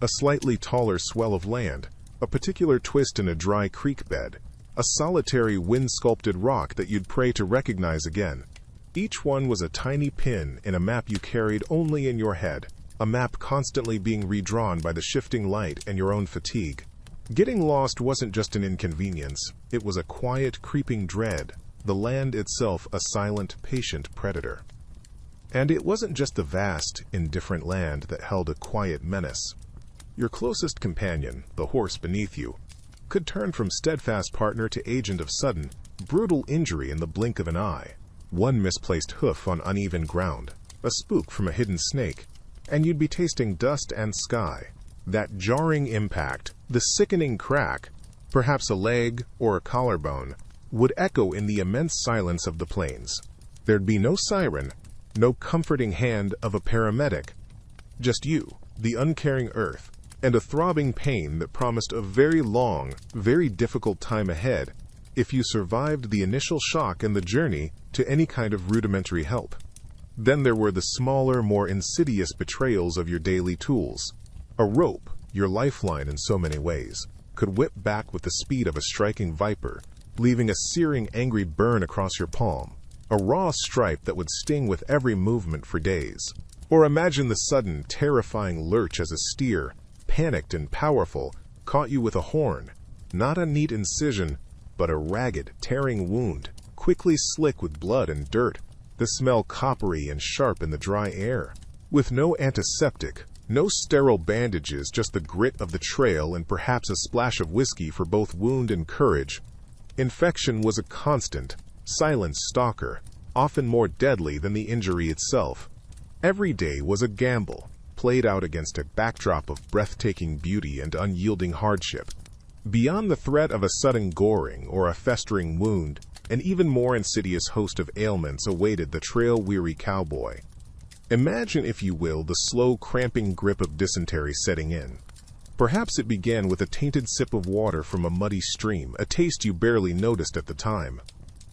A slightly taller swell of land, a particular twist in a dry creek bed, a solitary wind-sculpted rock that you'd pray to recognize again. Each one was a tiny pin in a map you carried only in your head, a map constantly being redrawn by the shifting light and your own fatigue. Getting lost wasn't just an inconvenience, it was a quiet, creeping dread, the land itself a silent, patient predator. And it wasn't just the vast, indifferent land that held a quiet menace. Your closest companion, the horse beneath you, could turn from steadfast partner to agent of sudden, brutal injury in the blink of an eye. One misplaced hoof on uneven ground, a spook from a hidden snake, and you'd be tasting dust and sky. That jarring impact, The sickening crack, perhaps a leg or a collarbone, would echo in the immense silence of the plains. There'd be no siren, no comforting hand of a paramedic. Just you, the uncaring earth, and a throbbing pain that promised a very long, very difficult time ahead if you survived the initial shock and the journey to any kind of rudimentary help. Then there were the smaller, more insidious betrayals of your daily tools. A rope, your lifeline in so many ways, could whip back with the speed of a striking viper, leaving a searing, angry burn across your palm. A raw stripe that would sting with every movement for days. Or imagine the sudden, terrifying lurch as a steer, panicked and powerful, caught you with a horn. Not a neat incision, but a ragged, tearing wound, quickly slick with blood and dirt, the smell coppery and sharp in the dry air. With no antiseptic, no sterile bandages, just the grit of the trail and perhaps a splash of whiskey for both wound and courage. Infection was a constant, silent stalker, often more deadly than the injury itself. Every day was a gamble, played out against a backdrop of breathtaking beauty and unyielding hardship. Beyond the threat of a sudden goring or a festering wound, an even more insidious host of ailments awaited the trail-weary cowboy. Imagine, if you will, the slow, cramping grip of dysentery setting in. Perhaps it began with a tainted sip of water from a muddy stream, a taste you barely noticed at the time.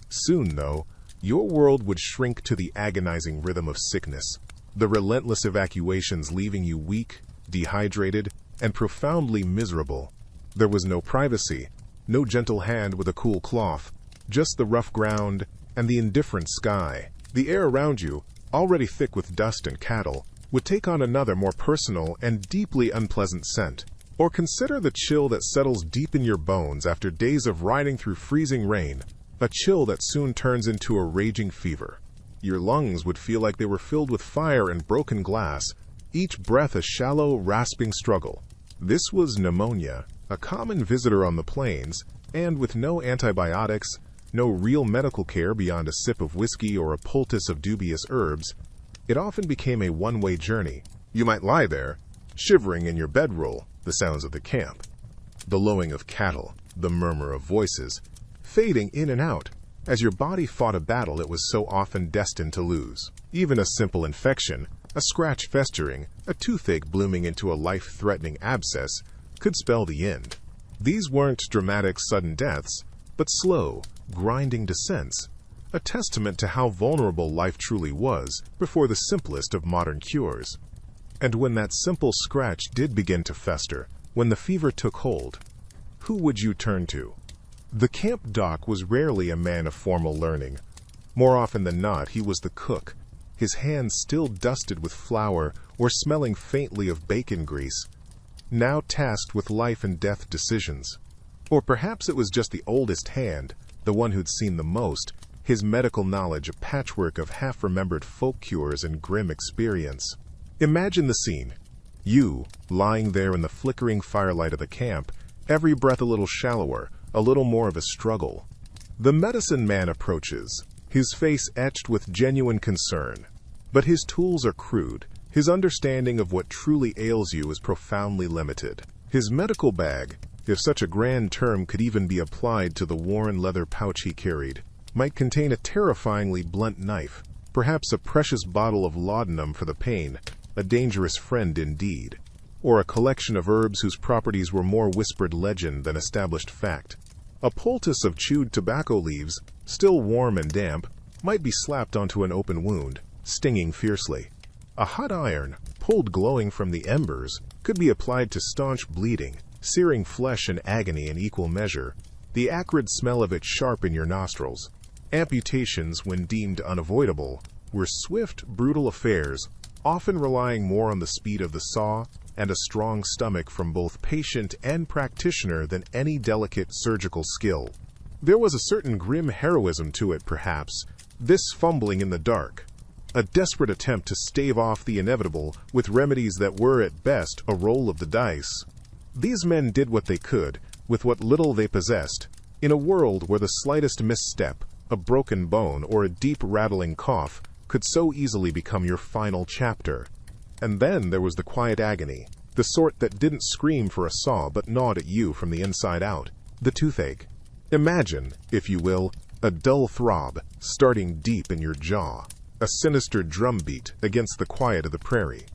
Soon, though, your world would shrink to the agonizing rhythm of sickness, the relentless evacuations leaving you weak, dehydrated, and profoundly miserable. There was no privacy, no gentle hand with a cool cloth, just the rough ground and the indifferent sky. The air around you, already thick with dust and cattle, would take on another more personal and deeply unpleasant scent. Or consider the chill that settles deep in your bones after days of riding through freezing rain, a chill that soon turns into a raging fever. Your lungs would feel like they were filled with fire and broken glass, each breath a shallow, rasping struggle. This was pneumonia, a common visitor on the plains, and with no antibiotics, no real medical care beyond a sip of whiskey or a poultice of dubious herbs, it often became a one-way journey. You might lie there, shivering in your bedroll, the sounds of the camp, the lowing of cattle, the murmur of voices, fading in and out, as your body fought a battle it was so often destined to lose. Even a simple infection, a scratch festering, a toothache blooming into a life-threatening abscess, could spell the end. These weren't dramatic sudden deaths, but slow, grinding descents, a testament to how vulnerable life truly was before the simplest of modern cures. And when that simple scratch did begin to fester, when the fever took hold, who would you turn to? The camp doc was rarely a man of formal learning. More often than not, he was the cook, his hands still dusted with flour or smelling faintly of bacon grease, now tasked with life and death decisions. Or perhaps it was just the oldest hand, the one who'd seen the most, his medical knowledge a patchwork of half-remembered folk cures and grim experience. Imagine the scene. You, lying there in the flickering firelight of the camp, every breath a little shallower, a little more of a struggle. The medicine man approaches, his face etched with genuine concern. But his tools are crude. His understanding of what truly ails you is profoundly limited. His medical bag, if such a grand term could even be applied to the worn leather pouch he carried, might contain a terrifyingly blunt knife, perhaps a precious bottle of laudanum for the pain, a dangerous friend indeed, or a collection of herbs whose properties were more whispered legend than established fact. A poultice of chewed tobacco leaves, still warm and damp, might be slapped onto an open wound, stinging fiercely. A hot iron, pulled glowing from the embers, could be applied to staunch bleeding, searing flesh and agony in equal measure, the acrid smell of it sharp in your nostrils. Amputations, when deemed unavoidable, were swift, brutal affairs, often relying more on the speed of the saw and a strong stomach from both patient and practitioner than any delicate surgical skill. There was a certain grim heroism to it, perhaps, this fumbling in the dark, a desperate attempt to stave off the inevitable with remedies that were, at best, a roll of the dice. These men did what they could, with what little they possessed, in a world where the slightest misstep, a broken bone, or a deep rattling cough could so easily become your final chapter. And then there was the quiet agony, the sort that didn't scream for a saw but gnawed at you from the inside out, the toothache. Imagine, if you will, a dull throb starting deep in your jaw, a sinister drumbeat against the quiet of the prairie.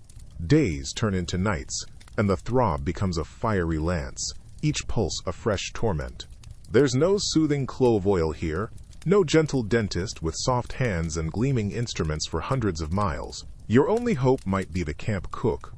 Days turn into nights, and the throb becomes a fiery lance, each pulse a fresh torment. There's no soothing clove oil here, no gentle dentist with soft hands and gleaming instruments for hundreds of miles. Your only hope might be the camp cook,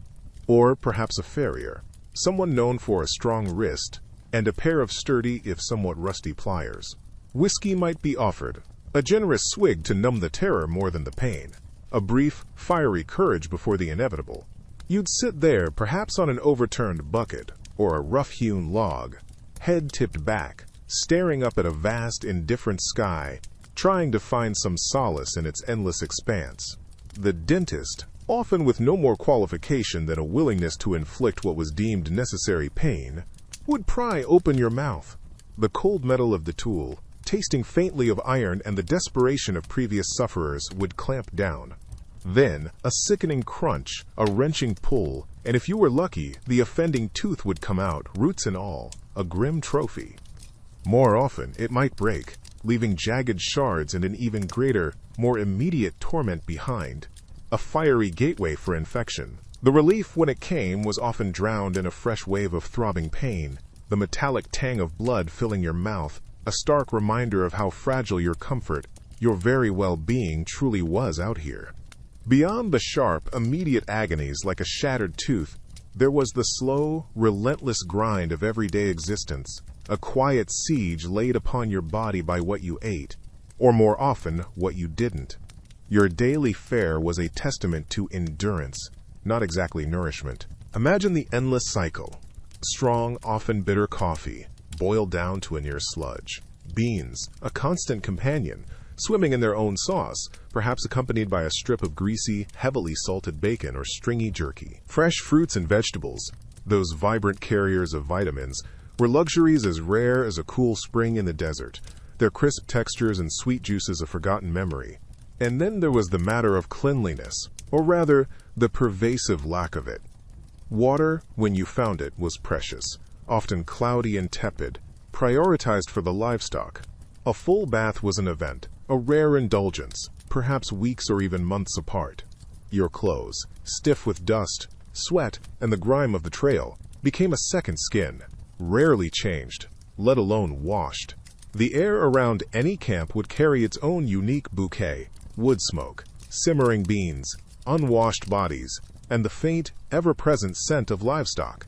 or perhaps a farrier, someone known for a strong wrist and a pair of sturdy if somewhat rusty pliers. Whiskey might be offered, a generous swig to numb the terror more than the pain, a brief, fiery courage before the inevitable. You'd sit there, perhaps on an overturned bucket or a rough-hewn log, head tipped back, staring up at a vast, indifferent sky, trying to find some solace in its endless expanse. The dentist, often with no more qualification than a willingness to inflict what was deemed necessary pain, would pry open your mouth. The cold metal of the tool, tasting faintly of iron and the desperation of previous sufferers, would clamp down. Then, a sickening crunch, a wrenching pull, and if you were lucky, the offending tooth would come out, roots and all, a grim trophy. More often, it might break, leaving jagged shards and an even greater, more immediate torment behind, a fiery gateway for infection. The relief, when it came, was often drowned in a fresh wave of throbbing pain, the metallic tang of blood filling your mouth, a stark reminder of how fragile your comfort, your very well-being truly was out here. Beyond the sharp, immediate agonies like a shattered tooth, there was the slow, relentless grind of everyday existence, a quiet siege laid upon your body by what you ate, or more often, what you didn't. Your daily fare was a testament to endurance, not exactly nourishment. Imagine the endless cycle. Strong, often bitter coffee, boiled down to a near sludge. Beans, a constant companion, swimming in their own sauce, perhaps accompanied by a strip of greasy, heavily salted bacon or stringy jerky. Fresh fruits and vegetables, those vibrant carriers of vitamins, were luxuries as rare as a cool spring in the desert, their crisp textures and sweet juices a forgotten memory. And then there was the matter of cleanliness, or rather, the pervasive lack of it. Water, when you found it, was precious, often cloudy and tepid, prioritized for the livestock. A full bath was an event, a rare indulgence, perhaps weeks or even months apart. Your clothes, stiff with dust, sweat, and the grime of the trail, became a second skin, rarely changed, let alone washed. The air around any camp would carry its own unique bouquet: wood smoke, simmering beans, unwashed bodies, and the faint, ever-present scent of livestock.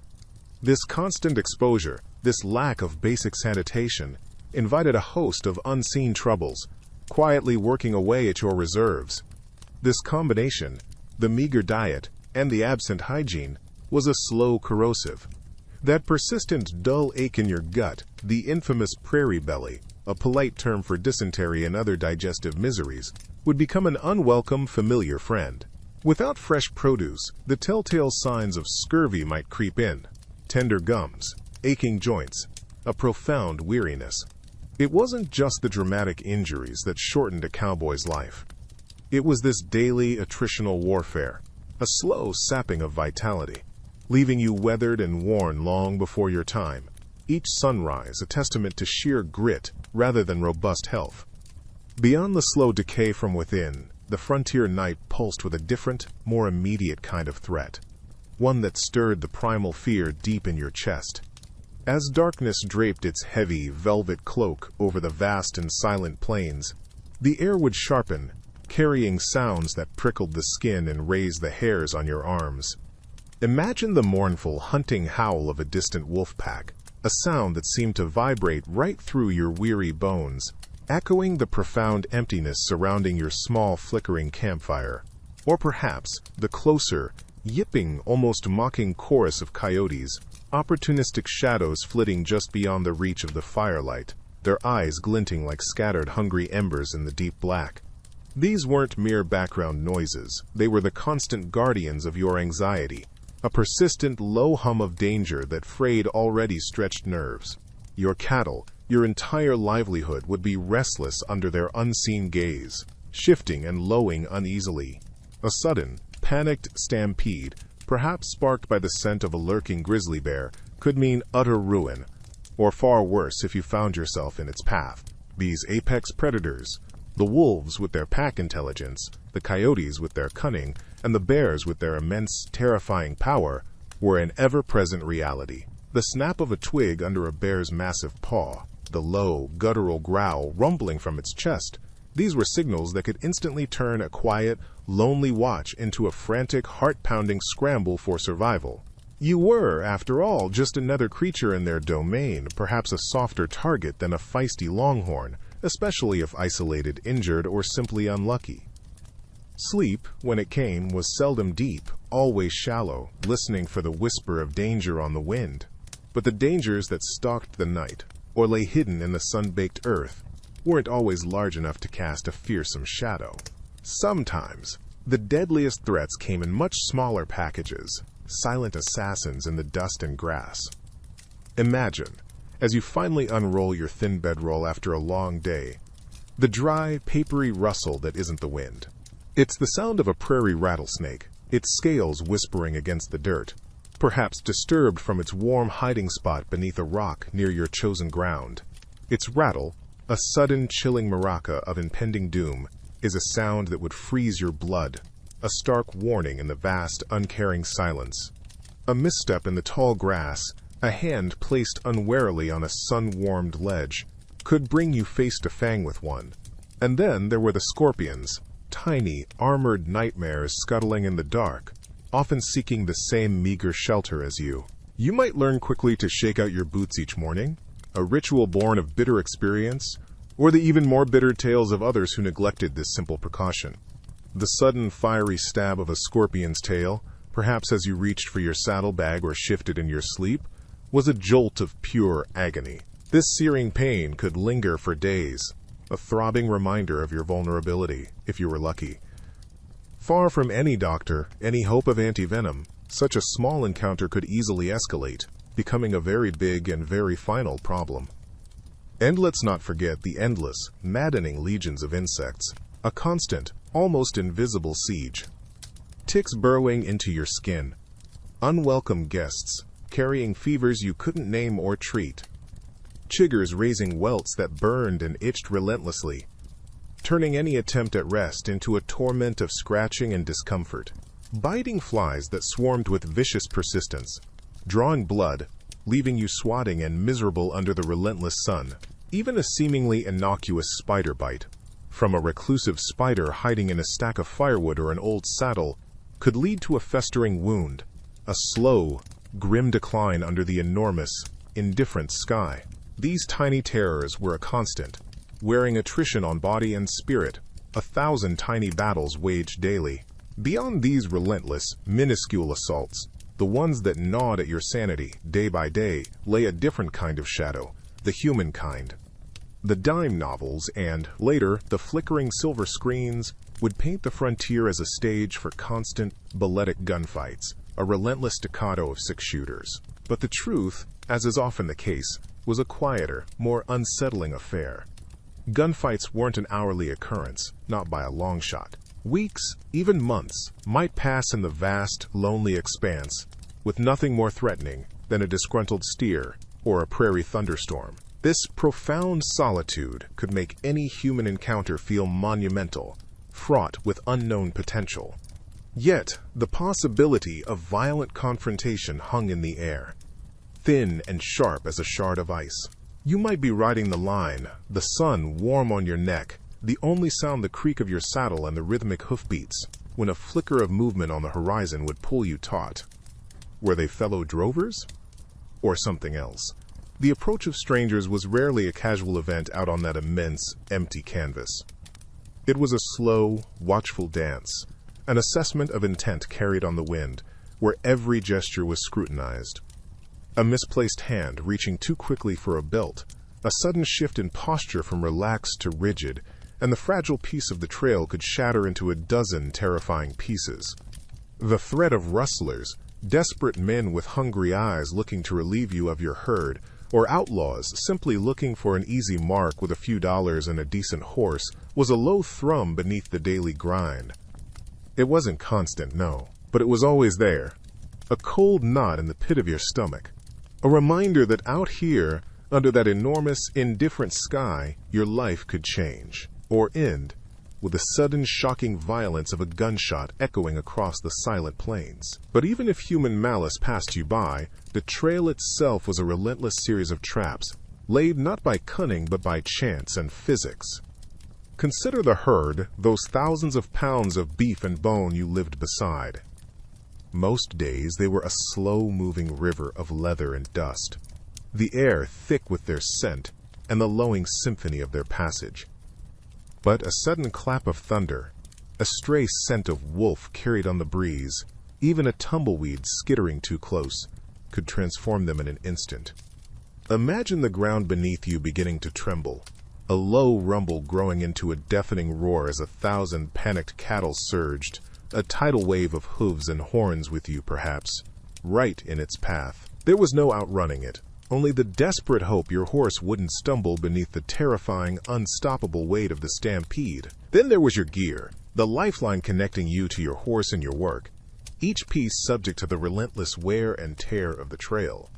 This constant exposure, this lack of basic sanitation, invited a host of unseen troubles, quietly working away at your reserves. This combination, the meager diet and the absent hygiene, was a slow corrosive. That persistent dull ache in your gut, the infamous prairie belly, a polite term for dysentery and other digestive miseries, would become an unwelcome, familiar friend. Without fresh produce, the telltale signs of scurvy might creep in: tender gums, aching joints, a profound weariness. It wasn't just the dramatic injuries that shortened a cowboy's life. It was this daily attritional warfare, a slow sapping of vitality, leaving you weathered and worn long before your time, each sunrise a testament to sheer grit rather than robust health. Beyond the slow decay from within, the frontier night pulsed with a different, more immediate kind of threat, one that stirred the primal fear deep in your chest. As darkness draped its heavy, velvet cloak over the vast and silent plains, the air would sharpen, carrying sounds that prickled the skin and raised the hairs on your arms. Imagine the mournful, hunting howl of a distant wolf pack, a sound that seemed to vibrate right through your weary bones, echoing the profound emptiness surrounding your small, flickering campfire. Or perhaps the closer, yipping, almost mocking chorus of coyotes, opportunistic shadows flitting just beyond the reach of the firelight, their eyes glinting like scattered hungry embers in the deep black. These weren't mere background noises, they were the constant guardians of your anxiety, a persistent low hum of danger that frayed already stretched nerves. Your cattle, your entire livelihood would be restless under their unseen gaze, shifting and lowing uneasily. A sudden, panicked stampede, perhaps sparked by the scent of a lurking grizzly bear, could mean utter ruin, or far worse if you found yourself in its path. These apex predators, the wolves with their pack intelligence, the coyotes with their cunning, and the bears with their immense, terrifying power, were an ever-present reality. The snap of a twig under a bear's massive paw, the low, guttural growl rumbling from its chest, these were signals that could instantly turn a quiet, lonely watch into a frantic, heart-pounding scramble for survival. You were, after all, just another creature in their domain, perhaps a softer target than a feisty longhorn, especially if isolated, injured, or simply unlucky. Sleep, when it came, was seldom deep, always shallow, listening for the whisper of danger on the wind. But the dangers that stalked the night, or lay hidden in the sun-baked earth, weren't always large enough to cast a fearsome shadow. Sometimes, the deadliest threats came in much smaller packages, silent assassins in the dust and grass. Imagine, as you finally unroll your thin bedroll after a long day, the dry, papery rustle that isn't the wind. It's the sound of a prairie rattlesnake, its scales whispering against the dirt, perhaps disturbed from its warm hiding spot beneath a rock near your chosen ground. Its rattle, a sudden, chilling maraca of impending doom, is a sound that would freeze your blood, a stark warning in the vast, uncaring silence. A misstep in the tall grass, a hand placed unwarily on a sun-warmed ledge, could bring you face to fang with one. And then there were the scorpions, tiny, armored nightmares scuttling in the dark, often seeking the same meager shelter as you. You might learn quickly to shake out your boots each morning, a ritual born of bitter experience, or the even more bitter tales of others who neglected this simple precaution. The sudden fiery stab of a scorpion's tail, perhaps as you reached for your saddlebag or shifted in your sleep, was a jolt of pure agony. This searing pain could linger for days, a throbbing reminder of your vulnerability, if you were lucky. Far from any doctor, any hope of anti-venom, such a small encounter could easily escalate, becoming a very big and very final problem. And let's not forget the endless, maddening legions of insects, a constant, almost invisible siege. Ticks burrowing into your skin, unwelcome guests, carrying fevers you couldn't name or treat, chiggers raising welts that burned and itched relentlessly, turning any attempt at rest into a torment of scratching and discomfort, biting flies that swarmed with vicious persistence, drawing blood, leaving you swatting and miserable under the relentless sun. Even a seemingly innocuous spider bite, from a reclusive spider hiding in a stack of firewood or an old saddle, could lead to a festering wound, a slow, grim decline under the enormous, indifferent sky. These tiny terrors were a constant, wearing attrition on body and spirit, 1,000 tiny battles waged daily. Beyond these relentless, minuscule assaults, the ones that gnawed at your sanity day by day, lay a different kind of shadow, the human kind. The dime novels and, later, the flickering silver screens would paint the frontier as a stage for constant, balletic gunfights, a relentless staccato of six-shooters. But the truth, as is often the case, was a quieter, more unsettling affair. Gunfights weren't an hourly occurrence, not by a long shot. Weeks, even months, might pass in the vast, lonely expanse, with nothing more threatening than a disgruntled steer or a prairie thunderstorm. This profound solitude could make any human encounter feel monumental, fraught with unknown potential. Yet, the possibility of violent confrontation hung in the air, thin and sharp as a shard of ice. You might be riding the line, the sun warm on your neck, the only sound the creak of your saddle and the rhythmic hoofbeats, when a flicker of movement on the horizon would pull you taut. Were they fellow drovers? Or something else? The approach of strangers was rarely a casual event out on that immense, empty canvas. It was a slow, watchful dance, an assessment of intent carried on the wind, where every gesture was scrutinized. A misplaced hand reaching too quickly for a belt, a sudden shift in posture from relaxed to rigid, and the fragile piece of the trail could shatter into a dozen terrifying pieces. The threat of rustlers, desperate men with hungry eyes looking to relieve you of your herd, or outlaws simply looking for an easy mark with a few dollars and a decent horse, was a low thrum beneath the daily grind. It wasn't constant, no, but it was always there, a cold knot in the pit of your stomach, a reminder that out here, under that enormous, indifferent sky, your life could change, or end, with the sudden shocking violence of a gunshot echoing across the silent plains. But even if human malice passed you by, the trail itself was a relentless series of traps, laid not by cunning but by chance and physics. Consider the herd, those thousands of pounds of beef and bone you lived beside. Most days they were a slow-moving river of leather and dust, the air thick with their scent and the lowing symphony of their passage. But a sudden clap of thunder, a stray scent of wolf carried on the breeze, even a tumbleweed skittering too close, could transform them in an instant. Imagine the ground beneath you beginning to tremble, a low rumble growing into a deafening roar as 1,000 panicked cattle surged, a tidal wave of hooves and horns with you, perhaps, right in its path. There was no outrunning it, only the desperate hope your horse wouldn't stumble beneath the terrifying, unstoppable weight of the stampede. Then there was your gear, the lifeline connecting you to your horse and your work, each piece subject to the relentless wear and tear of the trail.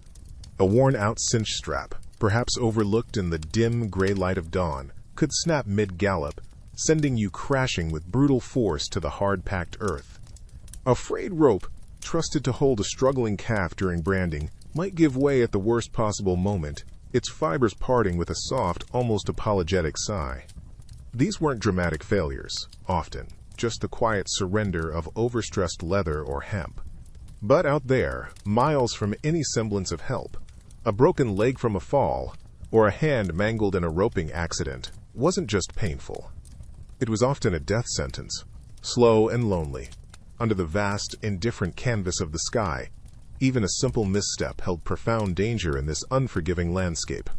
A worn-out cinch strap, perhaps overlooked in the dim gray light of dawn, could snap mid-gallop, sending you crashing with brutal force to the hard-packed earth. A frayed rope, trusted to hold a struggling calf during branding, might give way at the worst possible moment, its fibers parting with a soft, almost apologetic sigh. These weren't dramatic failures, often, just the quiet surrender of overstressed leather or hemp. But out there, miles from any semblance of help, a broken leg from a fall, or a hand mangled in a roping accident, wasn't just painful. It was often a death sentence, slow and lonely. Under the vast, indifferent canvas of the sky, even a simple misstep held profound danger in this unforgiving landscape.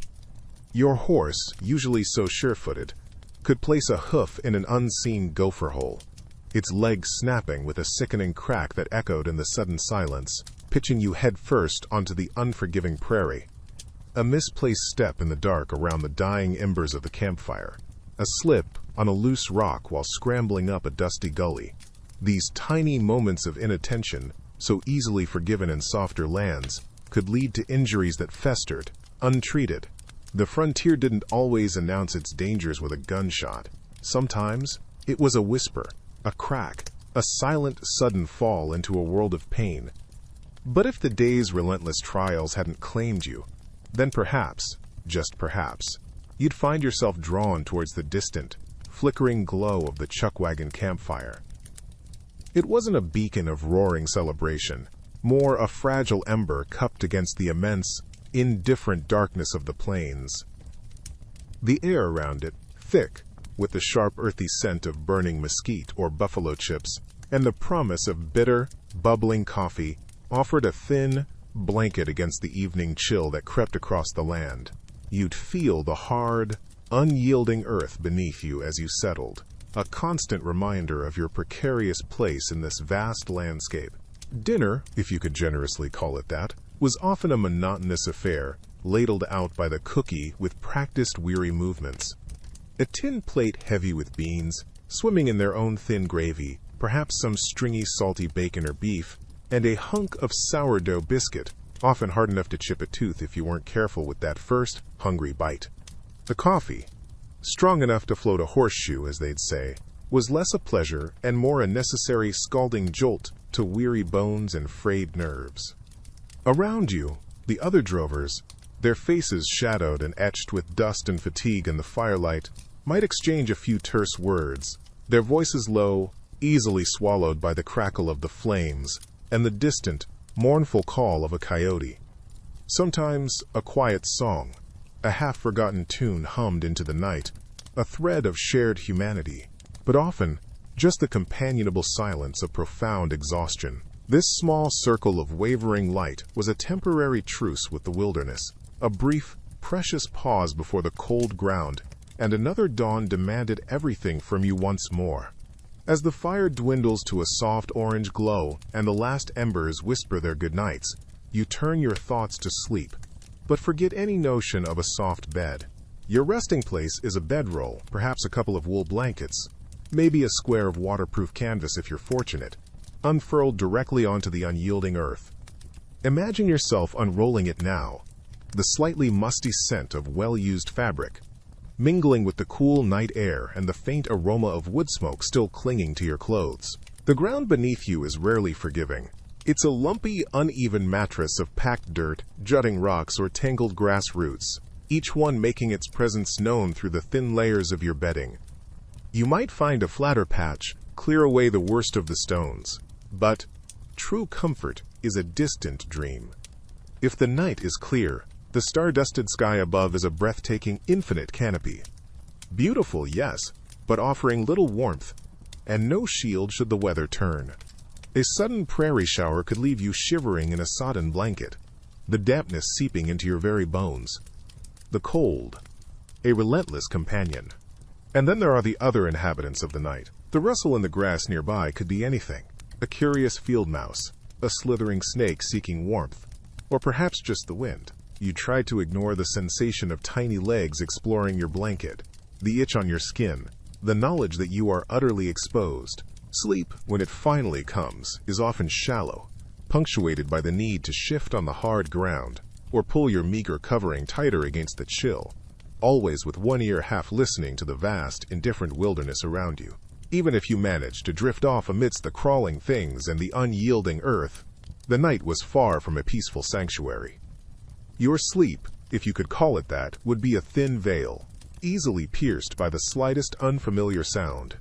Your horse, usually so sure-footed, could place a hoof in an unseen gopher hole, its leg snapping with a sickening crack that echoed in the sudden silence, pitching you headfirst onto the unforgiving prairie. A misplaced step in the dark around the dying embers of the campfire, a slip on a loose rock while scrambling up a dusty gully. These tiny moments of inattention, so easily forgiven in softer lands, could lead to injuries that festered, untreated. The frontier didn't always announce its dangers with a gunshot. Sometimes it was a whisper, a crack, a silent, sudden fall into a world of pain. But if the day's relentless trials hadn't claimed you, then perhaps, just perhaps, you'd find yourself drawn towards the distant, flickering glow of the chuckwagon campfire. It wasn't a beacon of roaring celebration, more a fragile ember cupped against the immense, indifferent darkness of the plains. The air around it, thick, with the sharp earthy scent of burning mesquite or buffalo chips, and the promise of bitter, bubbling coffee, offered a thin blanket against the evening chill that crept across the land. You'd feel the hard, unyielding earth beneath you as you settled, a constant reminder of your precarious place in this vast landscape. Dinner, if you could generously call it that, was often a monotonous affair, ladled out by the cookie with practiced weary movements. A tin plate heavy with beans, swimming in their own thin gravy, perhaps some stringy salty bacon or beef, and a hunk of sourdough biscuit, often hard enough to chip a tooth if you weren't careful with that first hungry bite. The coffee, strong enough to float a horseshoe, as they'd say, was less a pleasure and more a necessary scalding jolt to weary bones and frayed nerves. Around you, the other drovers, their faces shadowed and etched with dust and fatigue in the firelight, might exchange a few terse words, their voices low, easily swallowed by the crackle of the flames and the distant, mournful call of a coyote. Sometimes a quiet song, a half-forgotten tune hummed into the night, a thread of shared humanity, but often just the companionable silence of profound exhaustion. This small circle of wavering light was a temporary truce with the wilderness, a brief, precious pause before the cold ground, and another dawn demanded everything from you once more. As the fire dwindles to a soft orange glow and the last embers whisper their goodnights, you turn your thoughts to sleep, but forget any notion of a soft bed. Your resting place is a bedroll, perhaps a couple of wool blankets, maybe a square of waterproof canvas if you're fortunate, unfurled directly onto the unyielding earth. Imagine yourself unrolling it now, the slightly musty scent of well-used fabric, mingling with the cool night air and the faint aroma of wood smoke still clinging to your clothes. The ground beneath you is rarely forgiving. It's a lumpy, uneven mattress of packed dirt, jutting rocks, or tangled grass roots, each one making its presence known through the thin layers of your bedding. You might find a flatter patch, clear away the worst of the stones, but true comfort is a distant dream. If the night is clear, the star-dusted sky above is a breathtaking, infinite canopy. Beautiful, yes, but offering little warmth, and no shield should the weather turn. A sudden prairie shower could leave you shivering in a sodden blanket, the dampness seeping into your very bones. The cold, a relentless companion. And then there are the other inhabitants of the night. The rustle in the grass nearby could be anything. A curious field mouse, a slithering snake seeking warmth, or perhaps just the wind. You try to ignore the sensation of tiny legs exploring your blanket, the itch on your skin, the knowledge that you are utterly exposed. Sleep, when it finally comes, is often shallow, punctuated by the need to shift on the hard ground, or pull your meager covering tighter against the chill, always with one ear half listening to the vast, indifferent wilderness around you. Even if you manage to drift off amidst the crawling things and the unyielding earth, the night was far from a peaceful sanctuary. Your sleep, if you could call it that, would be a thin veil, easily pierced by the slightest unfamiliar sound.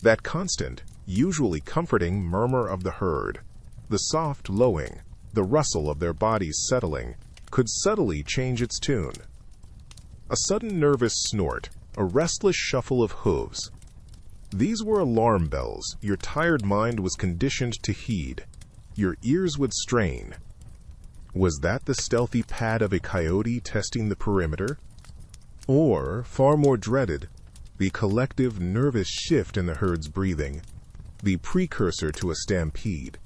That constant, usually comforting murmur of the herd, the soft lowing, the rustle of their bodies settling, could subtly change its tune. A sudden nervous snort, a restless shuffle of hooves. These were alarm bells your tired mind was conditioned to heed. Your ears would strain. Was that the stealthy pad of a coyote testing the perimeter? Or, far more dreaded, the collective nervous shift in the herd's breathing, the precursor to a stampede,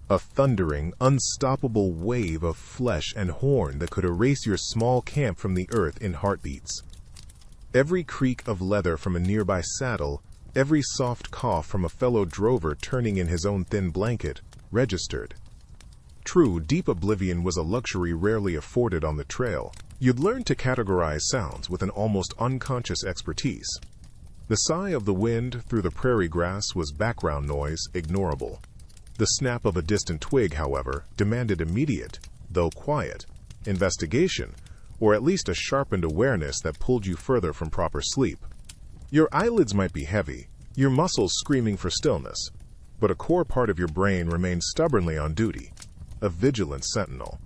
a thundering, unstoppable wave of flesh and horn that could erase your small camp from the earth in heartbeats. Every creak of leather from a nearby saddle, every soft cough from a fellow drover turning in his own thin blanket, registered. True, deep oblivion was a luxury rarely afforded on the trail. You'd learn to categorize sounds with an almost unconscious expertise. The sigh of the wind through the prairie grass was background noise, ignorable. The snap of a distant twig, however, demanded immediate, though quiet, investigation, or at least a sharpened awareness that pulled you further from proper sleep. Your eyelids might be heavy, your muscles screaming for stillness, but a core part of your brain remained stubbornly on duty, a vigilant sentinel.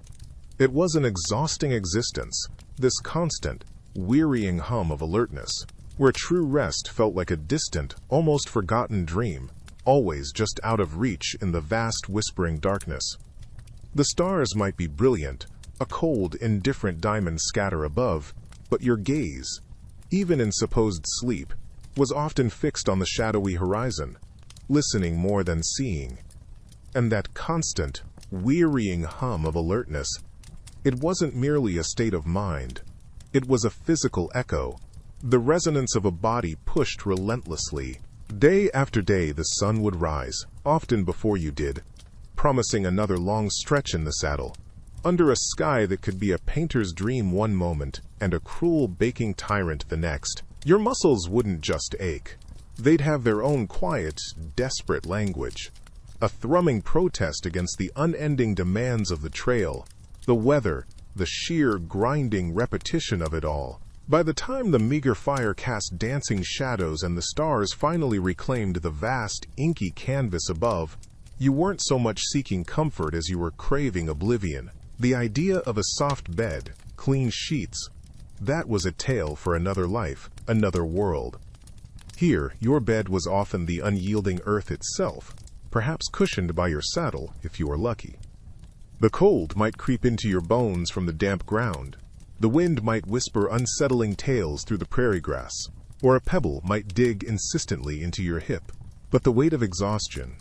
It was an exhausting existence, this constant, wearying hum of alertness, where true rest felt like a distant, almost forgotten dream, always just out of reach in the vast whispering darkness. The stars might be brilliant, a cold, indifferent diamond scatter above, but your gaze, even in supposed sleep, was often fixed on the shadowy horizon, listening more than seeing. And that constant, wearying hum of alertness, it wasn't merely a state of mind. It was a physical echo, the resonance of a body pushed relentlessly. Day after day the sun would rise, often before you did, promising another long stretch in the saddle, under a sky that could be a painter's dream one moment and a cruel baking tyrant the next. Your muscles wouldn't just ache. They'd have their own quiet, desperate language, a thrumming protest against the unending demands of the trail, the weather, the sheer grinding repetition of it all. By the time the meager fire cast dancing shadows and the stars finally reclaimed the vast, inky canvas above, you weren't so much seeking comfort as you were craving oblivion. The idea of a soft bed, clean sheets, that was a tale for another life, another world. Here, your bed was often the unyielding earth itself, perhaps cushioned by your saddle if you were lucky. The cold might creep into your bones from the damp ground. The wind might whisper unsettling tales through the prairie grass, or a pebble might dig insistently into your hip. But the weight of exhaustion,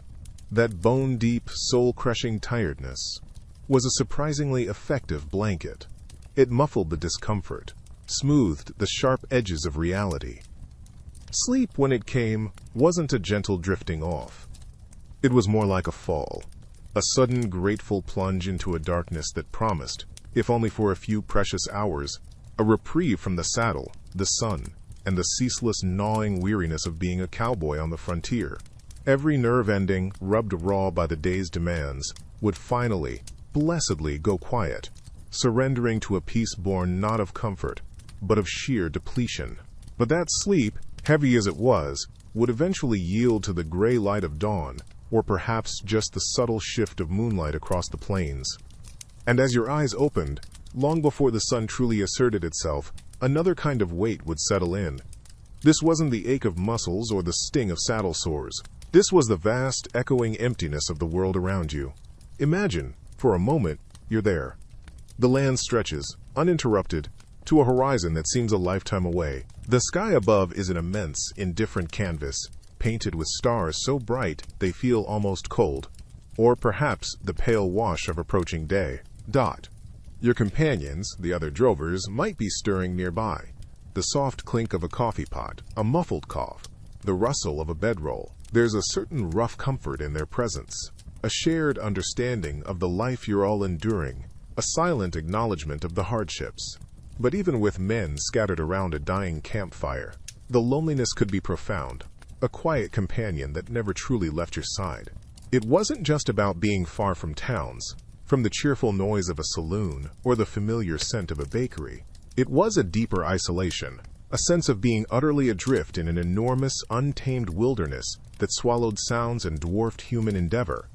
that bone-deep, soul-crushing tiredness, was a surprisingly effective blanket. It muffled the discomfort, smoothed the sharp edges of reality. Sleep, when it came, wasn't a gentle drifting off. It was more like a fall, A sudden, grateful plunge into a darkness that promised, if only for a few precious hours, a reprieve from the saddle, the sun, and the ceaseless gnawing weariness of being a cowboy on the frontier. Every nerve ending, rubbed raw by the day's demands, would finally, blessedly go quiet, surrendering to a peace born not of comfort, but of sheer depletion. But that sleep, heavy as it was, would eventually yield to the gray light of dawn, or perhaps just the subtle shift of moonlight across the plains. And as your eyes opened, long before the sun truly asserted itself, another kind of weight would settle in. This wasn't the ache of muscles or the sting of saddle sores. This was the vast, echoing emptiness of the world around you. Imagine, for a moment, you're there. The land stretches, uninterrupted, to a horizon that seems a lifetime away. The sky above is an immense, indifferent canvas, painted with stars so bright they feel almost cold, or perhaps the pale wash of approaching day. Your companions, the other drovers, might be stirring nearby. The soft clink of a coffee pot, a muffled cough, the rustle of a bedroll. There's a certain rough comfort in their presence, a shared understanding of the life you're all enduring, a silent acknowledgement of the hardships. But even with men scattered around a dying campfire, the loneliness could be profound, a quiet companion that never truly left your side. It wasn't just about being far from towns, from the cheerful noise of a saloon or the familiar scent of a bakery. It was a deeper isolation, a sense of being utterly adrift in an enormous, untamed wilderness that swallowed sounds and dwarfed human endeavor.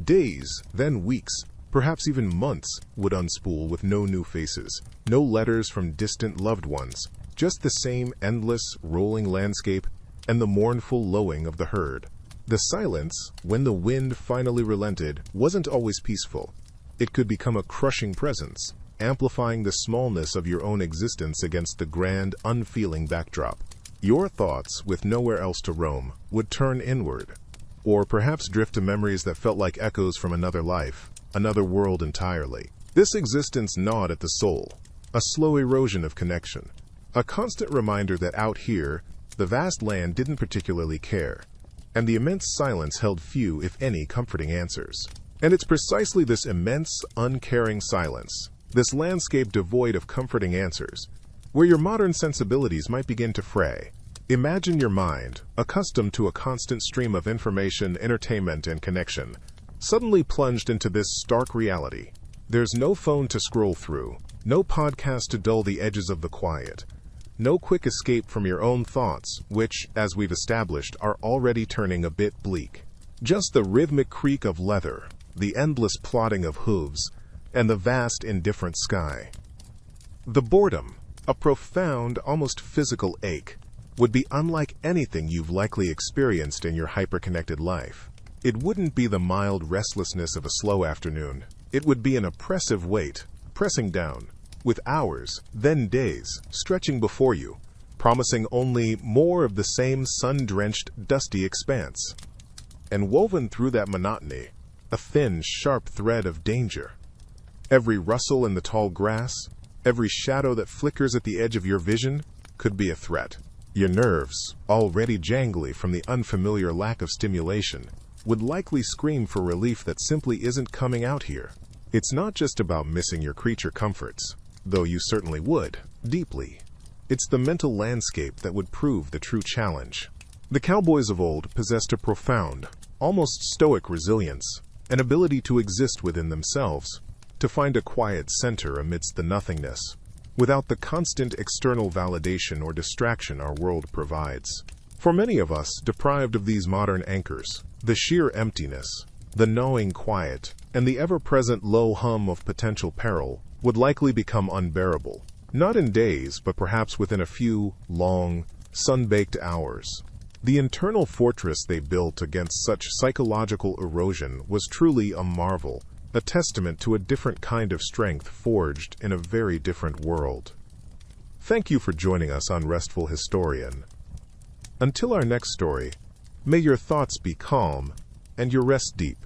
Days, then weeks, perhaps even months, would unspool with no new faces, no letters from distant loved ones, just the same endless, rolling landscape and the mournful lowing of the herd. The silence, when the wind finally relented, wasn't always peaceful. It could become a crushing presence, amplifying the smallness of your own existence against the grand, unfeeling backdrop. Your thoughts, with nowhere else to roam, would turn inward, or perhaps drift to memories that felt like echoes from another life, another world entirely. This existence gnawed at the soul, a slow erosion of connection, a constant reminder that out here, the vast land didn't particularly care, and the immense silence held few, if any, comforting answers. And it's precisely this immense, uncaring silence, this landscape devoid of comforting answers, where your modern sensibilities might begin to fray. Imagine your mind, accustomed to a constant stream of information, entertainment, and connection, suddenly plunged into this stark reality. There's no phone to scroll through, no podcast to dull the edges of the quiet, no quick escape from your own thoughts, which, as we've established, are already turning a bit bleak. Just the rhythmic creak of leather, the endless plodding of hooves, and the vast, indifferent sky. The boredom, a profound, almost physical ache, would be unlike anything you've likely experienced in your hyper-connected life. It wouldn't be the mild restlessness of a slow afternoon. It would be an oppressive weight, pressing down, with hours, then days, stretching before you, promising only more of the same sun-drenched, dusty expanse. And woven through that monotony, a thin, sharp thread of danger. Every rustle in the tall grass, every shadow that flickers at the edge of your vision, could be a threat. Your nerves, already jangly from the unfamiliar lack of stimulation, would likely scream for relief that simply isn't coming out here. It's not just about missing your creature comforts, though you certainly would, deeply. It's the mental landscape that would prove the true challenge. The cowboys of old possessed a profound, almost stoic resilience, an ability to exist within themselves, to find a quiet center amidst the nothingness, without the constant external validation or distraction our world provides. For many of us, deprived of these modern anchors, the sheer emptiness, the gnawing quiet, and the ever-present low hum of potential peril would likely become unbearable, not in days, but perhaps within a few long, sun-baked hours. The internal fortress they built against such psychological erosion was truly a marvel, a testament to a different kind of strength forged in a very different world. Thank you for joining us on Restful Historian. Until our next story, may your thoughts be calm and your rest deep.